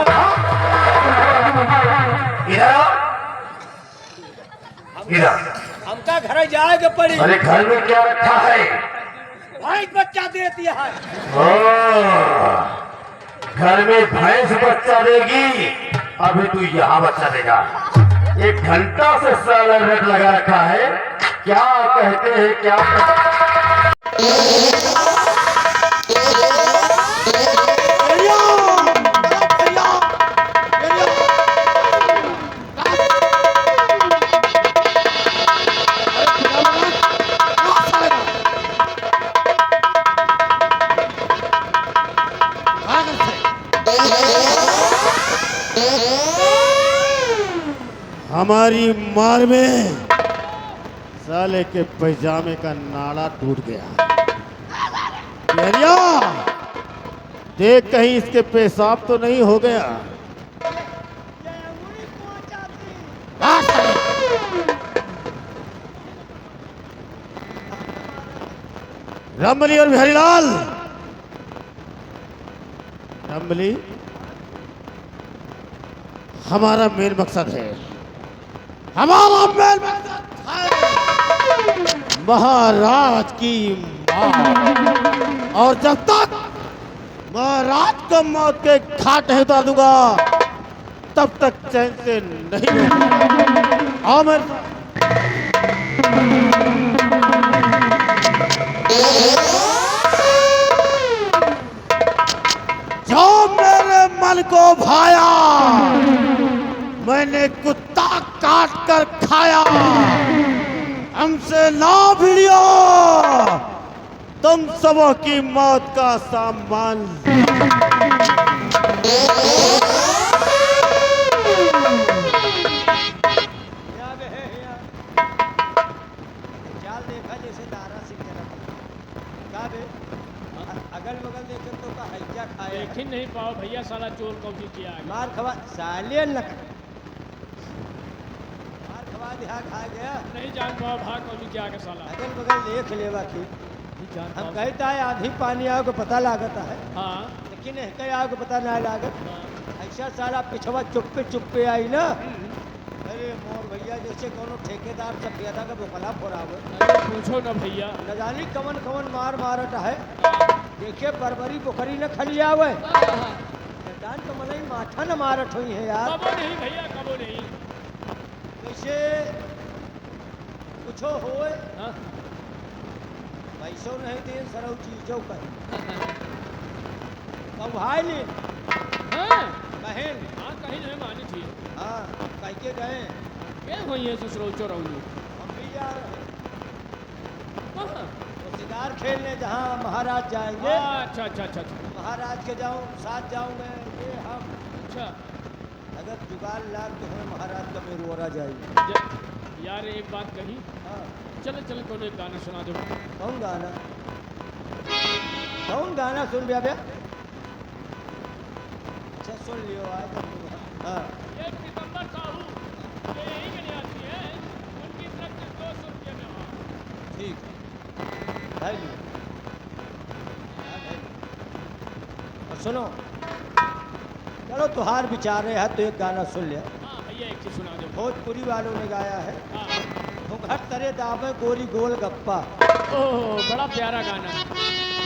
हमका घर जाएगा पड़ी। अरे घर में क्या रखा है? भाई बच्चा दे दिया है। घर में भैंस बच्चा देगी, अभी तू यहाँ बच्चा देगा। 1 घंटा से साला रेट लगा रखा है। क्या कहते हैं क्या तुम्हारी मार में साले के पैजामे का नाड़ा टूट गया। लहरिया, देख कहीं इसके पेशाब तो नहीं हो गया। ये अंगुली पहुंचाती। रमली और बिहारीलाल, रमली, हमारा मेन मकसद है, हमारा मेन मकसद है महाराज की मौत। और जब तक महाराज को मौत के घाट नहीं उतार दूंगा तब तक चैन से नहीं होगा। आओ मेरे साथ। जो मेरे मन को भाया मैंने कुत्ता काट कर खाया। हमसे ना भिड़ियो, तुम सबों की मौत का सामान। यहाँ पे है यहाँ। चाल देखा जैसे दारा सिंह जरा का बे अगल बगल देखे तो का हैजा खाए देख ही नहीं पाओ भैया, साला चोर कौजी किया है। मार खवा साले न मार खवा दिया खा गया। नहीं जान पाओ भाग कौजी किया के साला। अगल बगल देख लेवा की नहीं जान हम पाओ। कहता है आधी पानी आओ को पता लागता है, हाँ लेकिन कहीं आओ को पता ना लागत। हाँ। ऐसा साला पिछवा चुप्पे चुप्पे आई ना। अरे मोर भैया जैसे कोनो ठेकेदार सब बेदा का बोकला फोड़ावे। अरे पूछो ना भैया। न जानी कवन कवन मार मारट है। देखे बरबरी बोकरी न खली आवे। जान तो मलाई माथा न मारट हुई है यार। कबो नहीं भैया, कबो नहीं। वैसे कुछो होए हाँ? पैसों नहीं दे सरौ चीजों का कब भाई ली हाँ? बहन। हाँ कहीं नहीं मानी थी। हाँ कह के गए क्या हुई है ससुरो चोरौलू? हम भी जा रहे हैं कहाँ? वो शिकार खेलने जहाँ महाराज जाएंगे। अच्छा अच्छा अच्छा अच्छा महाराज के जाऊँ साथ जाऊँगे ये हम। अच्छा। अगर जुगाड़ लाग तो हमें महाराज का मेरुआ जाएगी। यार एक बात कही, हाँ चल चल कोनो एक गाना सुना दो। कौन गाना? कौन गाना सुन बिया बिया? अच्छा सुन लियो आज। हाँ ये सितंबर साहू ये यही के लिए आती है, उनकी तरफ से 200 रुपये में। हाँ ठीक है है लियो। हाँ, है लियो। और सुनो चलो तुहार विचार है तो एक गाना सुन लिया। हाँ भैया एक चीज सुना दो। भोजपुरी वालों ने गाया है। हाँ। घूंघट तरे दामे गोरी गोल गप्पा। ओह बड़ा प्यारा गाना है।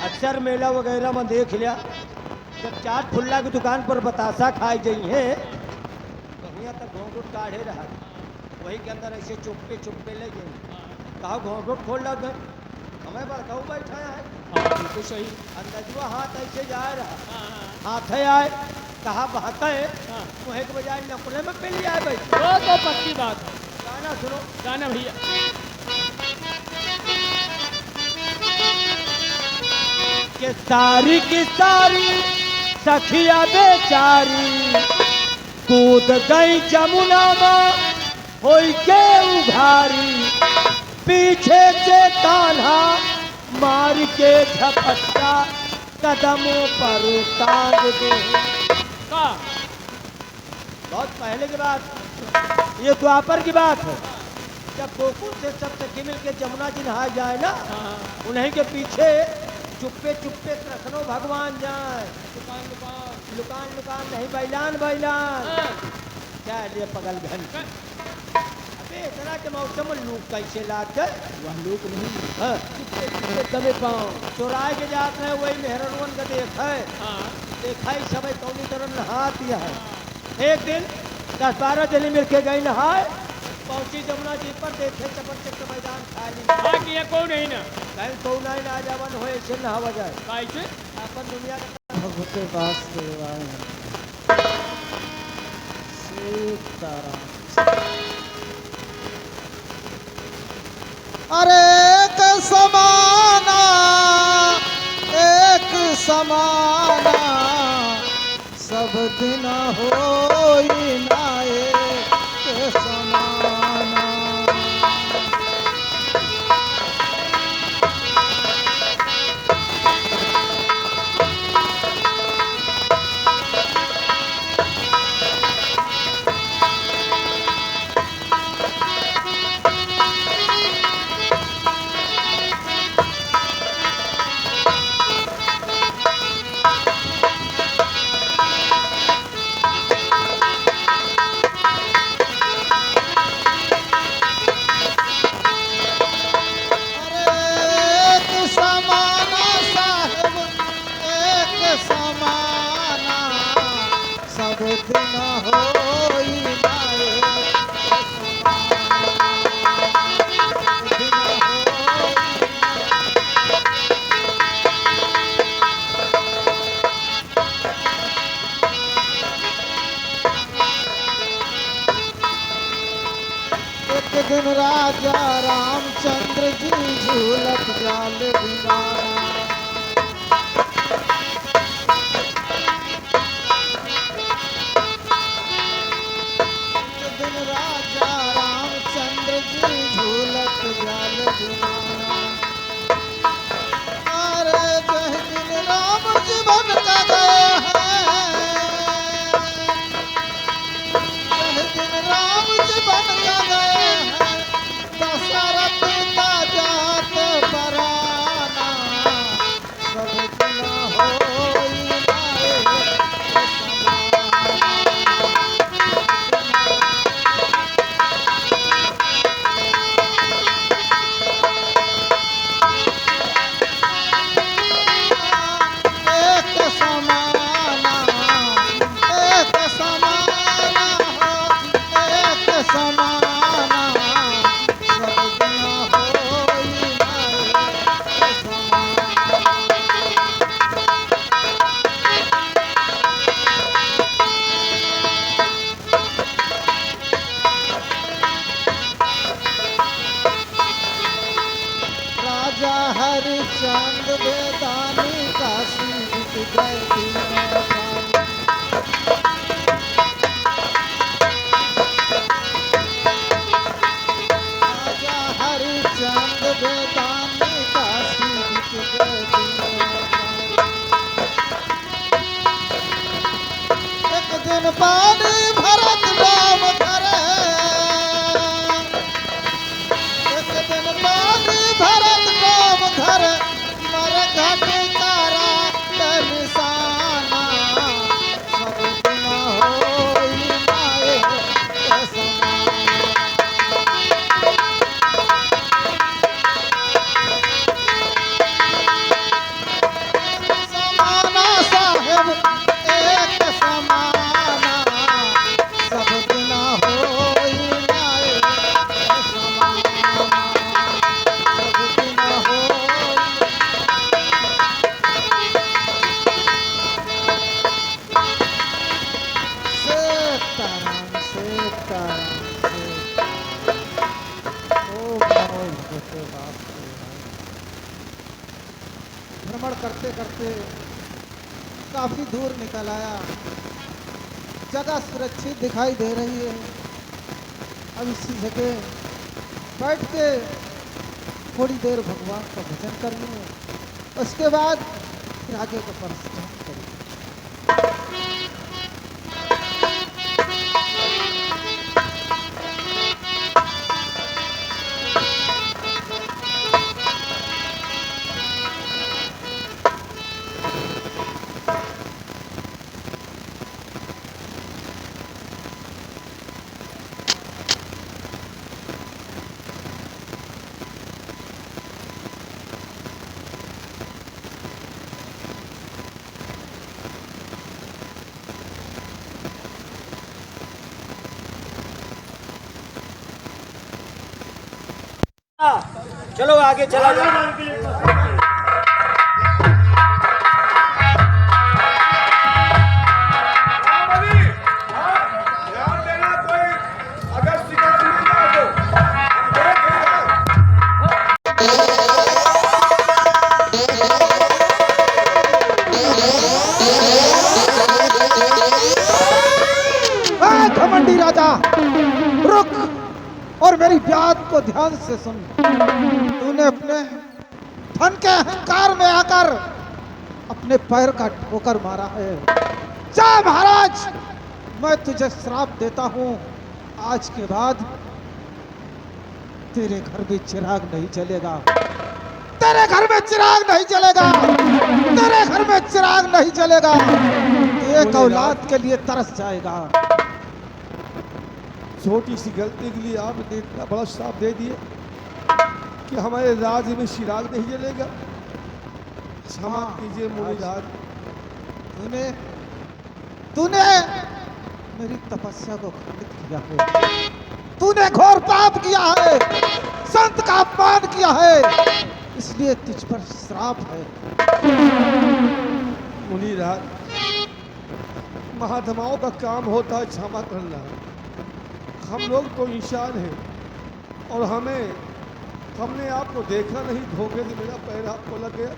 अक्सर मेला वगैरह में देख लिया, जब चाट फुल्ला की दुकान पर बतासा खाई गई है तो यहाँ तक घोंघट काढ़े रहा, वही के अंदर ऐसे चुप्पे चुप्पे ले गए। कहा घोंघट खोल लग गए, हमें बड़काऊ बैठा है। हाँ बिल्कुल सही। अंदजवा हाथ ऐसे जा रहा, हाँ हाँ हाथे आए कहा बहते हाँ। मुहे के बजाय नपने में पिल जाए बैठ। वो तो पक्की बात है। गाना सुनो। गाना भैया। कि सारी की सारी सखिया बेचारी कूद गई जमुना में होई के उघारी, पीछे से कान्हा मार के झपट्टा कदमों पर टांग दे। का बहुत पहले की बात, ये द्वापर की बात है, जब गोकुल से सब सखी मिल के जमुना जी नहाए जाए ना, हाँ उन्हीं के पीछे चुप्पे चुप्पे कृष्णो भगवान जाए। दुकान दुकान। लुकान लुकान नहीं बैलान बैलान। हाँ। क्या लिए पगल घन। अबे इतना के मौसम में लूक कैसे लाग गए? वह लोग नहीं। हाँ, चुपके चुपके दबे पाँव। चुराए के जात रहे वही मेहरनवन का देखा है। हाँ देखा ही सब कौनी तरह नहा दिया है। एक दिन 10-12 जने मिल के गई नहाए, पहुंची जमुना जी पर देखे चपट चक मैदान खाली। बाकी ये कौन नहीं ना। कहीं कौन नहीं ना जावन हो ऐसे नहावा जाए। कैसे? अपन दुनिया का भगवते वासुदेवाय सीताराम। अरे एक समाना एक समाना सब दिन होई ना एक समान। राजा रामचंद्र जी झूलत जाल बिनारा। एक दिन राजा रामचंद्र जी झूलत जाल बिनारा। अरे जह दिन राम जी बन का गए हैं, जह दिन राम जी बन का गए हैं, दशरथ का जात पराना। सब दिना होई नाए समाना। एक समाना, एक समाना हो, एक समाना। सब दिना होई नाए समाना। राजा हरिचंद बेदानी काशी बिक गए तीनों प्राणी। राजा हरिचंद बेदानी काशी बिक गए तीनों प्राणी। एक दिन पानी भरत राम धरे, एक दिन पानी भरत राम घर, मर घट तारा के निशाना। सब दिना होई नाए समाना। समाना साहेब एक समाना। सब दिना होई नाए समाना। सब दिना होई। सीताराम सीताराम भ्रमण करते करते काफी दूर निकल आया। जगह सुरक्षित दिखाई दे रही है। अब इसी जगह बैठ के थोड़ी देर भगवान का भजन कर लूँ, उसके बाद फिर आगे का प्रस्थान करूँ। चलो आगे चला जाओ। ध्यान देना, कोई अगर शिकार मिल जाए तो देख लेना। घमंडी राजा रुक और मेरी बात को ध्यान से सुन। तूने अपने धन के अहंकार में आकर अपने पैर का ठोकर मारा है। जा महाराज, मैं तुझे श्राप देता हूं, आज के बाद तेरे घर में चिराग नहीं जलेगा। तेरे घर में चिराग नहीं जलेगा। तेरे घर में चिराग नहीं जलेगा। एक औलाद के लिए तरस जाएगा। छोटी सी गलती के लिए आपने इतना बड़ा श्राप दे दिया कि हमारे राज्य में चिराग नहीं जलेगा। क्षमा कीजिए मुनिराज। तूने तूने मेरी तपस्या को खंडित किया है। तूने घोर पाप किया है, संत का अपमान किया है, इसलिए तुझ पर श्राप है। मुनिराज, महात्माओं का काम होता है क्षमा करना। हम लोग तो इंसान हैं, और हमने आपको देखा नहीं, धोखे से मेरा पैर आपको लग गया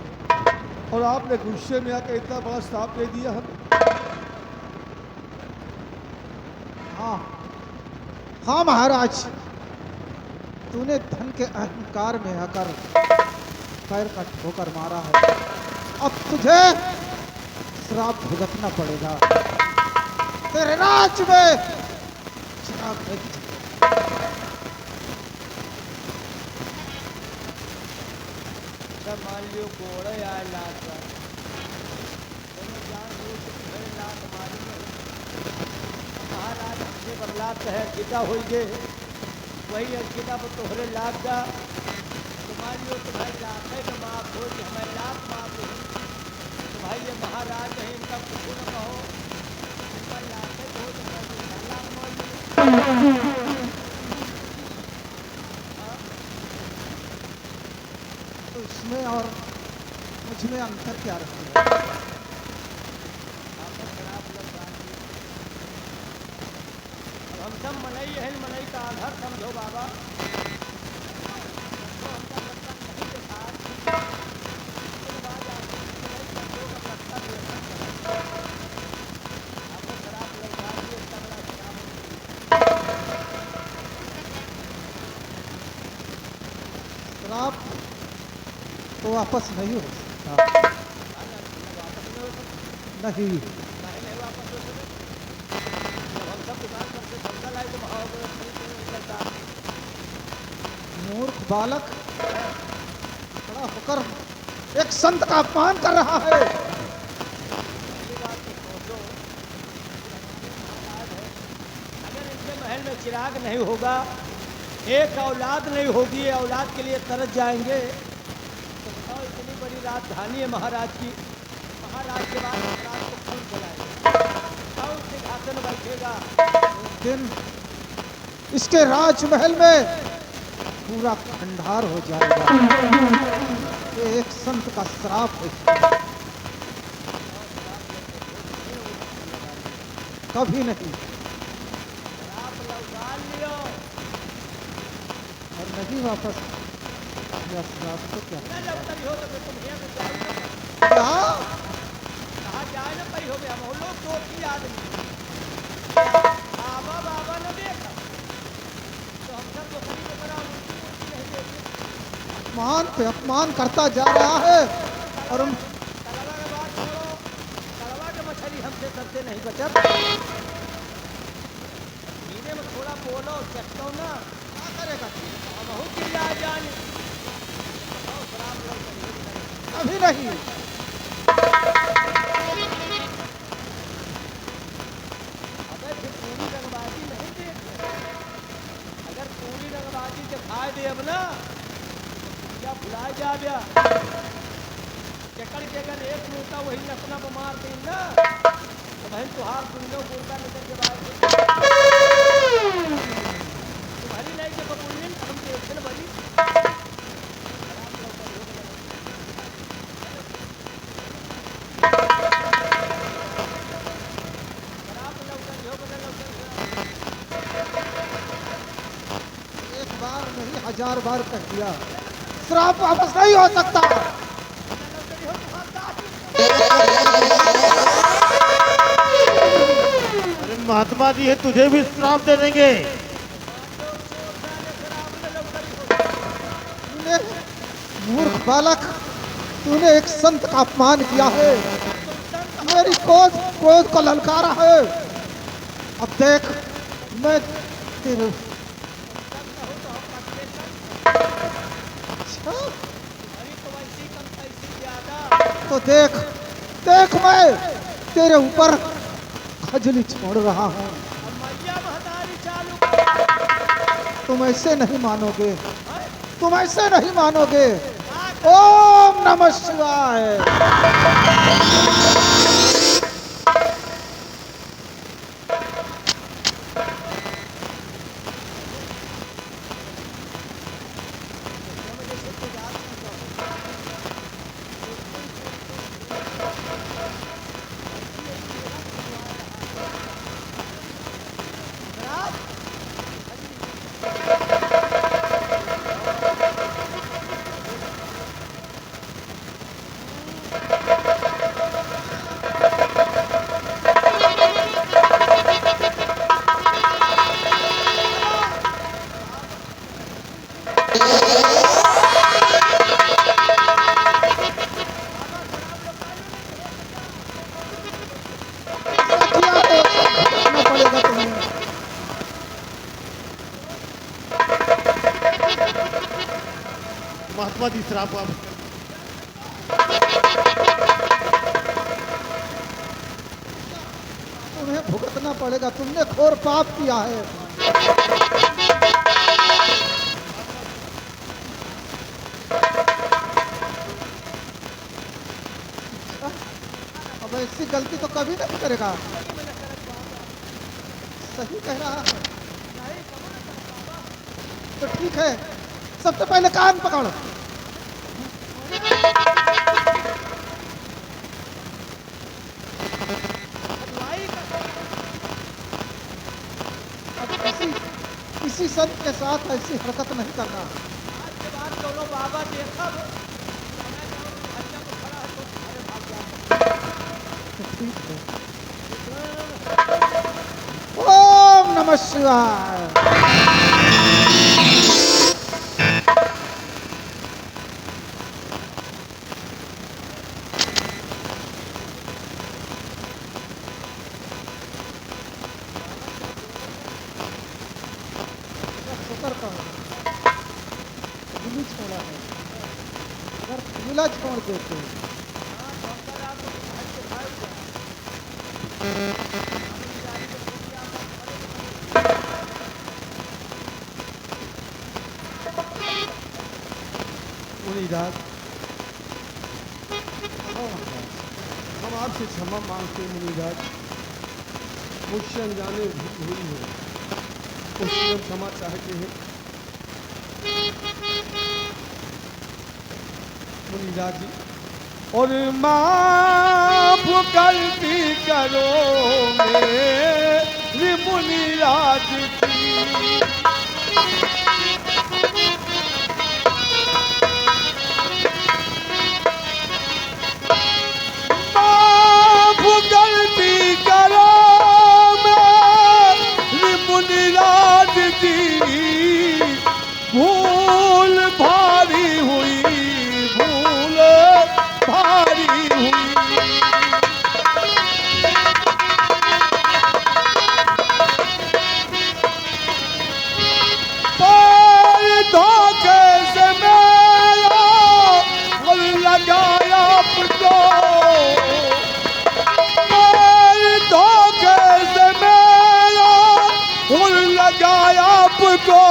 और आपने गुस्से में आकर इतना बड़ा श्राप दे दिया हमें। हाँ हाँ महाराज, तूने धन के अहंकार में आकर पैर का ठोकर मारा है। अब तुझे श्राप भुगतना पड़ेगा। तेरे राज में चिराग नहीं जलेगा। सब मान लियो कोड़े आए लात पर तुम्हें जान लो कि तुम्हें लात मारी महाराज हमसे बदलात है गीता हो गए वही गीता पर तोहरे लात जा तो मान लियो तुम्हारी लात है तो माफ हो कि हमारी लात माफ हो तो भाई ये महाराज है इनका कुछ न कहो इनका लात है तो लात मान लो। तो इसमें और मुझ में अंतर क्या रखा है? हम सब मनई है, मनई का आधार समझो बाबा। श्राप तो वापस नहीं हो सकता। नहीं, मूर्ख बालक खड़ा होकर एक संत का अपमान कर रहा है। अगर इनके महल में चिराग नहीं होगा, एक औलाद नहीं होगी, ये औलाद के लिए तरस जाएंगे तो बताओ इतनी बड़ी राजधानी है महाराज की, महाराज के बाद राज को कौन चलाएगा, कौन सिंहासन बैठेगा। लेकिन इसके राजमहल में पूरा खंडार हो जाएगा। ये एक संत का श्राप है। कभी नहीं, आप लौटा लियो और नहीं वापस। यह श्राप तो क्या न लौटाई हो तो फिर तुम यहाँ पे जाओगे क्या? कहाँ जाए ना पई हो गया हम लोग दो तीन आदमी बाबा बाबा ने देखा तो हम सब तो खरीद करा नहीं देते। अपमान पे अपमान करता जा रहा है और हम तलवा के बात छोड़ो, तलवा के मछली हमसे सबसे नहीं बचत। धीरे में थोड़ा बोलो चटो ना, क्या करेगा हम बहुत चिल्ला जाने और खराब लोग कभी नहीं। अगर फिर पूरी रंगबाजी नहीं देख रहे, अगर पूरी रंगबाजी दिखाई दे अब ना क्या भुला जा गया चकड़ के अगर एक मोटा वही नसना पर मार दें ना तो बहन तुहार पुण्यों गुर्दा निकल के बाद तुम्हारी नहीं के पुण्य हम देखे बड़ी एक बार नहीं 1000 बार कह दिया, श्राप वापस नहीं हो सकता। अरे महात्मा जी है, तुझे भी श्राप दे देंगे। तूने मूर्ख बालक, तूने एक संत का अपमान किया है, मेरी क्रोध को ललकारा है। अब देख मैं तेरे अच्छा, तो देख देख मैं तेरे ऊपर खजली छोड़ रहा हूँ। तुम ऐसे नहीं मानोगे, तुम ऐसे नहीं मानोगे। ओम नमः शिवाय। श्राप वापस कर। तुम्हें भुगतना पड़ेगा, तुमने घोर पाप किया है। अब ऐसी गलती तो कभी नहीं करेगा। सही कह रहा है। तो ठीक है, सबसे पहले कान पकड़। अब किसी संत के साथ ऐसी हरकत नहीं करना। आज के बाद दोनों बाबा देखा वो, मैं जाऊं, हत्या को खड़ा है तो अरे भाग जाओ। तो ठीक है। ओम नमः शिवाय। छोड़ा है, अगर खुला छोड़ देते मुनिराज, हम आपसे क्षमा मांगते हैं मुनिराज, मुझसे अनजाने भूल हुई है, उससे हम क्षमा चाहते हैं। मुनिराज जी, और माफ गलती करो मेरी मुनिराज की, माफ गलती करो मेरी मुनिराज जी, भूल भारी हुई, भूल भारी हुई। पर धोखे से मेरा दिल लगाया आपको, पर धोखे से मेरा दिल लगाया आपको,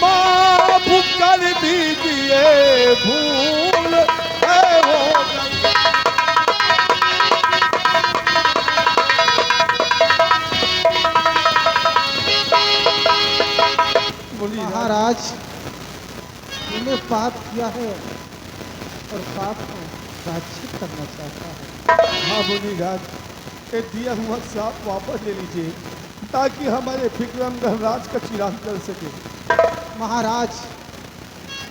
माफ कर दीजिए, भूल है हो गई। महाराज, तूने पाप किया है और पाप को प्रायश्चित करना चाहता है। हाँ मुनिराज, ये दिया हुआ श्राप वापस ले लीजिए ताकि हमारे विक्रमगढ़ राज का चिराग कर सके। महाराज,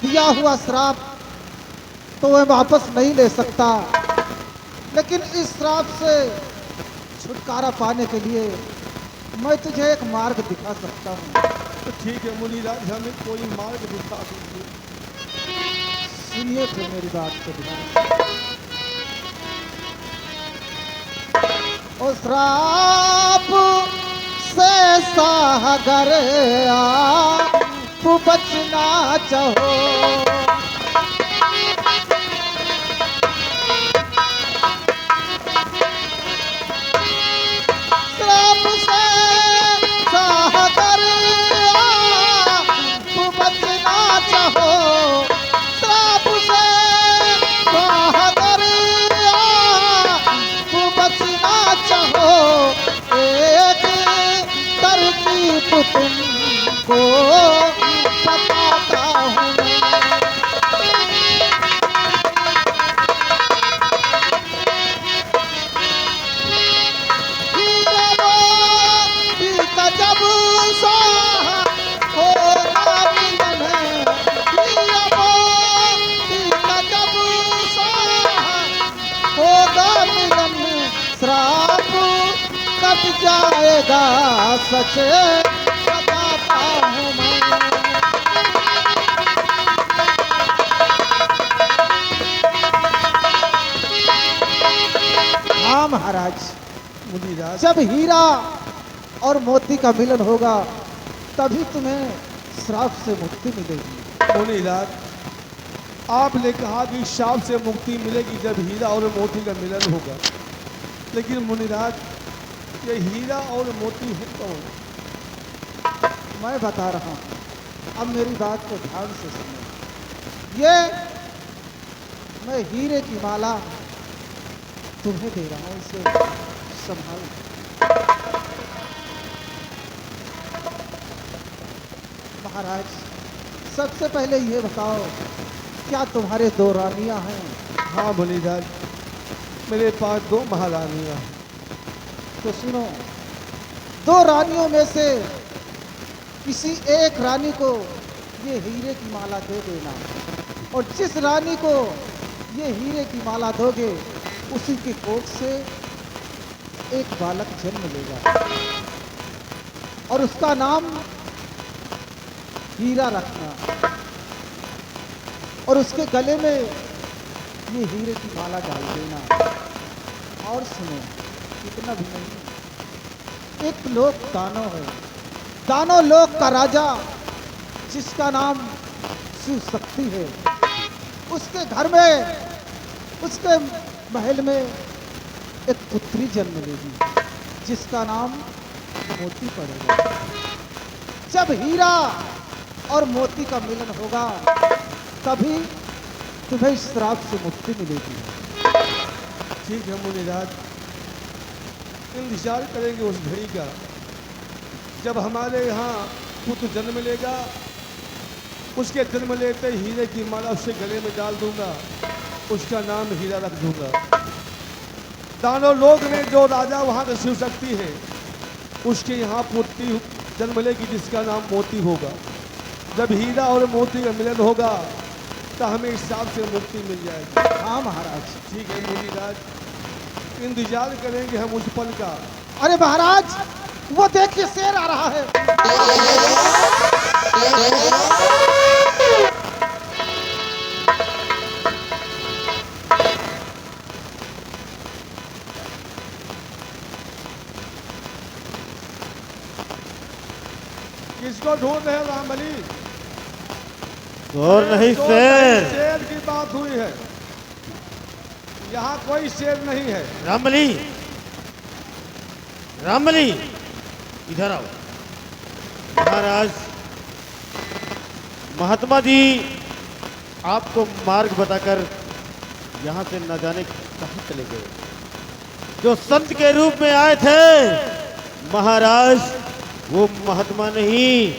दिया हुआ श्राप तो मैं वापस नहीं ले सकता, लेकिन इस श्राप से छुटकारा पाने के लिए मैं तुझे एक मार्ग दिखा सकता हूँ। तो ठीक है मुनिराज, हमें कोई मार्ग दिखा दीजिए। सुनिए फिर मेरी बात को ध्यान। ओ श्राप से सागर आप बचना चाहो, श्राप से सागर आप बचना चाहो, श्राप से सागर आप बचना चाहो, एक तरकीब तुमको बताता हूँ मैं। जब होगा मिलन है, जब होगा मिलन, श्राप कट जाएगा, सच बताता हूँ मैं। हाँ महाराज, मुनिराज, जब हीरा और मोती का मिलन होगा तभी तुम्हें श्राप से मुक्ति मिलेगी। मुनिराज, आपने कहा कि शाप से मुक्ति मिलेगी जब हीरा और मोती का मिलन होगा, लेकिन मुनिराज ये हीरा और मोती है कौन? मैं बता रहा हूँ, अब मेरी बात को ध्यान से सुनो। ये मैं हीरे की माला तुम्हें दे रहा हूँ, इसे संभालो। महाराज, सबसे पहले ये बताओ, क्या तुम्हारे दो रानियां हैं? हाँ मुनिराज, मेरे पास 2 महारानियां हैं। तो सुनो, 2 रानियों में से किसी एक रानी को ये हीरे की माला दे देना, और जिस रानी को ये हीरे की माला दोगे उसी के कोख से एक बालक जन्म लेगा और उसका नाम हीरा रखना, और उसके गले में ये हीरे की माला डाल देना। और सुनो, इतना भी नहीं, एक लोक दानव है, दानव लोक का राजा जिसका नाम शिव शक्ति है, उसके घर में, उसके महल में एक पुत्री जन्म लेगी जिसका नाम मोती पड़ेगा। जब हीरा और मोती का मिलन होगा तभी तुम्हें इस श्राप से मुक्ति मिलेगी। ठीक है मुनिराज, इंतजार करेंगे उस घड़ी का जब हमारे यहाँ पुत्र जन्म लेगा। उसके जन्म लेते हीरे की माला उसके गले में डाल दूंगा, उसका नाम हीरा रख दूंगा। दानव लोग में जो राजा वहाँ का शिव शक्ति है, उसके यहाँ पुत्री जन्म लेगी जिसका नाम मोती होगा। जब हीरा और मोती का मिलन होगा तो हमें इस हिसाब से मुक्ति मिल जाएगी। हाँ महाराज। ठीक है मुनिराज, इंतजार करेंगे हम उस पल का। अरे महाराज, वो देखिए शेर आ रहा है। किसको ढूंढ रहे हो रामबली? और नहीं तो शेर, शेर की बात हुई है, यहाँ कोई शेर नहीं है। रामबली, रामबली इधर आओ। महाराज, महात्मा जी आपको मार्ग बताकर यहाँ से न जाने कहाँ चले गए। जो संत के रूप में आए थे महाराज, वो महात्मा नहीं,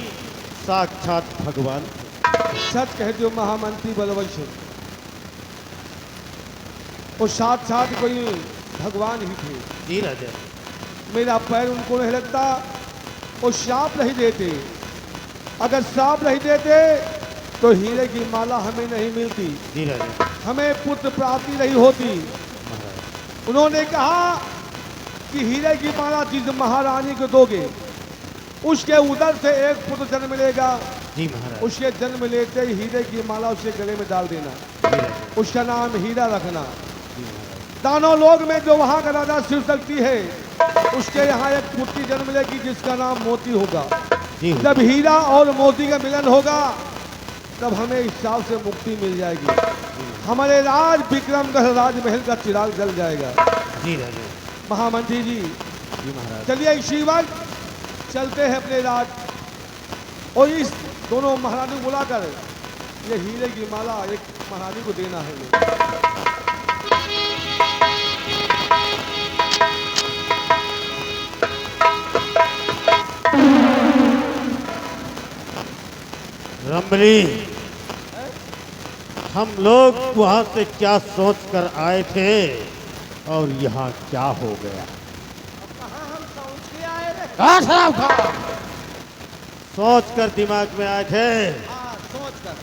साक्षात भगवान। सच कहते हो महामंत्री बलवंश, वो साक्षात कोई भगवान ही थे। जी राजा। मेरा पैर उनको नहीं लगता, वो शाप नहीं देते। अगर शाप नहीं देते तो हीरे की माला हमें नहीं मिलती, जी राजा। हमें पुत्र प्राप्ति नहीं होती। उन्होंने कहा कि हीरे की माला जिस महारानी को दोगे उसके उधर से एक पुत्र जन्म मिलेगा। जी महाराज। उसके जन्म लेते ही हीरे की माला उसके गले में डाल देना, जी राजा। उसका नाम हीरा रखना। जी महाराज। दानव लोग में जो वहाँ का राजा शिव शक्ति है, उसके यहाँ एक पुत्री जन्म लेगी जिसका नाम मोती होगा। जी जब हीरा और मोती का मिलन होगा तब हमें इस साल से मुक्ति मिल जाएगी। हमारे राज विक्रमगढ़ राजमहल का चिराग जल जाएगा। जी राजा। महामंत्री जी, जी महाराज। चलिए इसी वक्त चलते हैं अपने राज, और इस दोनों महारानी को बुलाकर ये हीरे की माला एक महारानी को देना है। रमली, हम लोग वहां से क्या सोच कर आए थे और यहाँ क्या हो गया? कहाँ हम सोच के आए रे? कहाँ शराब खा? सोच कर दिमाग में आए थे। हाँ, सोच कर।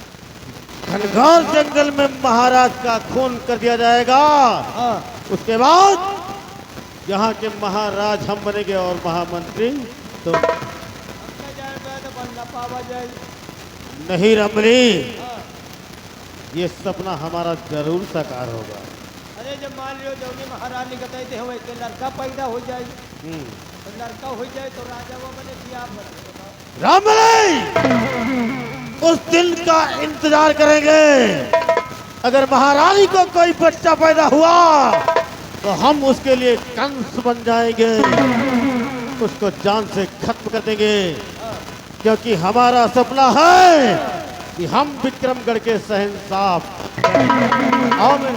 घनघोर जंगल में महाराज का खून कर दिया जाएगा। हाँ, उसके बाद यहाँ के महाराज हम बनेंगे और महामंत्री तो हमने जाए पे तो बनना पावा जाए। नहीं। रमली, हाँ, ये सपना हमारा जरूर साकार होगा। अरे जब मान लियो जौनी महारानी कहते हुए कि लड़का पैदा हो जाए, तो लड़का हो जाए तो राजा वो बने कि आप बने। रमली, उस दिन का इंतजार करेंगे अगर महारानी को कोई बच्चा पैदा हुआ तो हम उसके लिए कंस बन जाएंगे, उसको जान से खत्म कर देंगे, क्योंकि हमारा सपना है कि हम विक्रमगढ़ के शहंशाह। आओ मेरे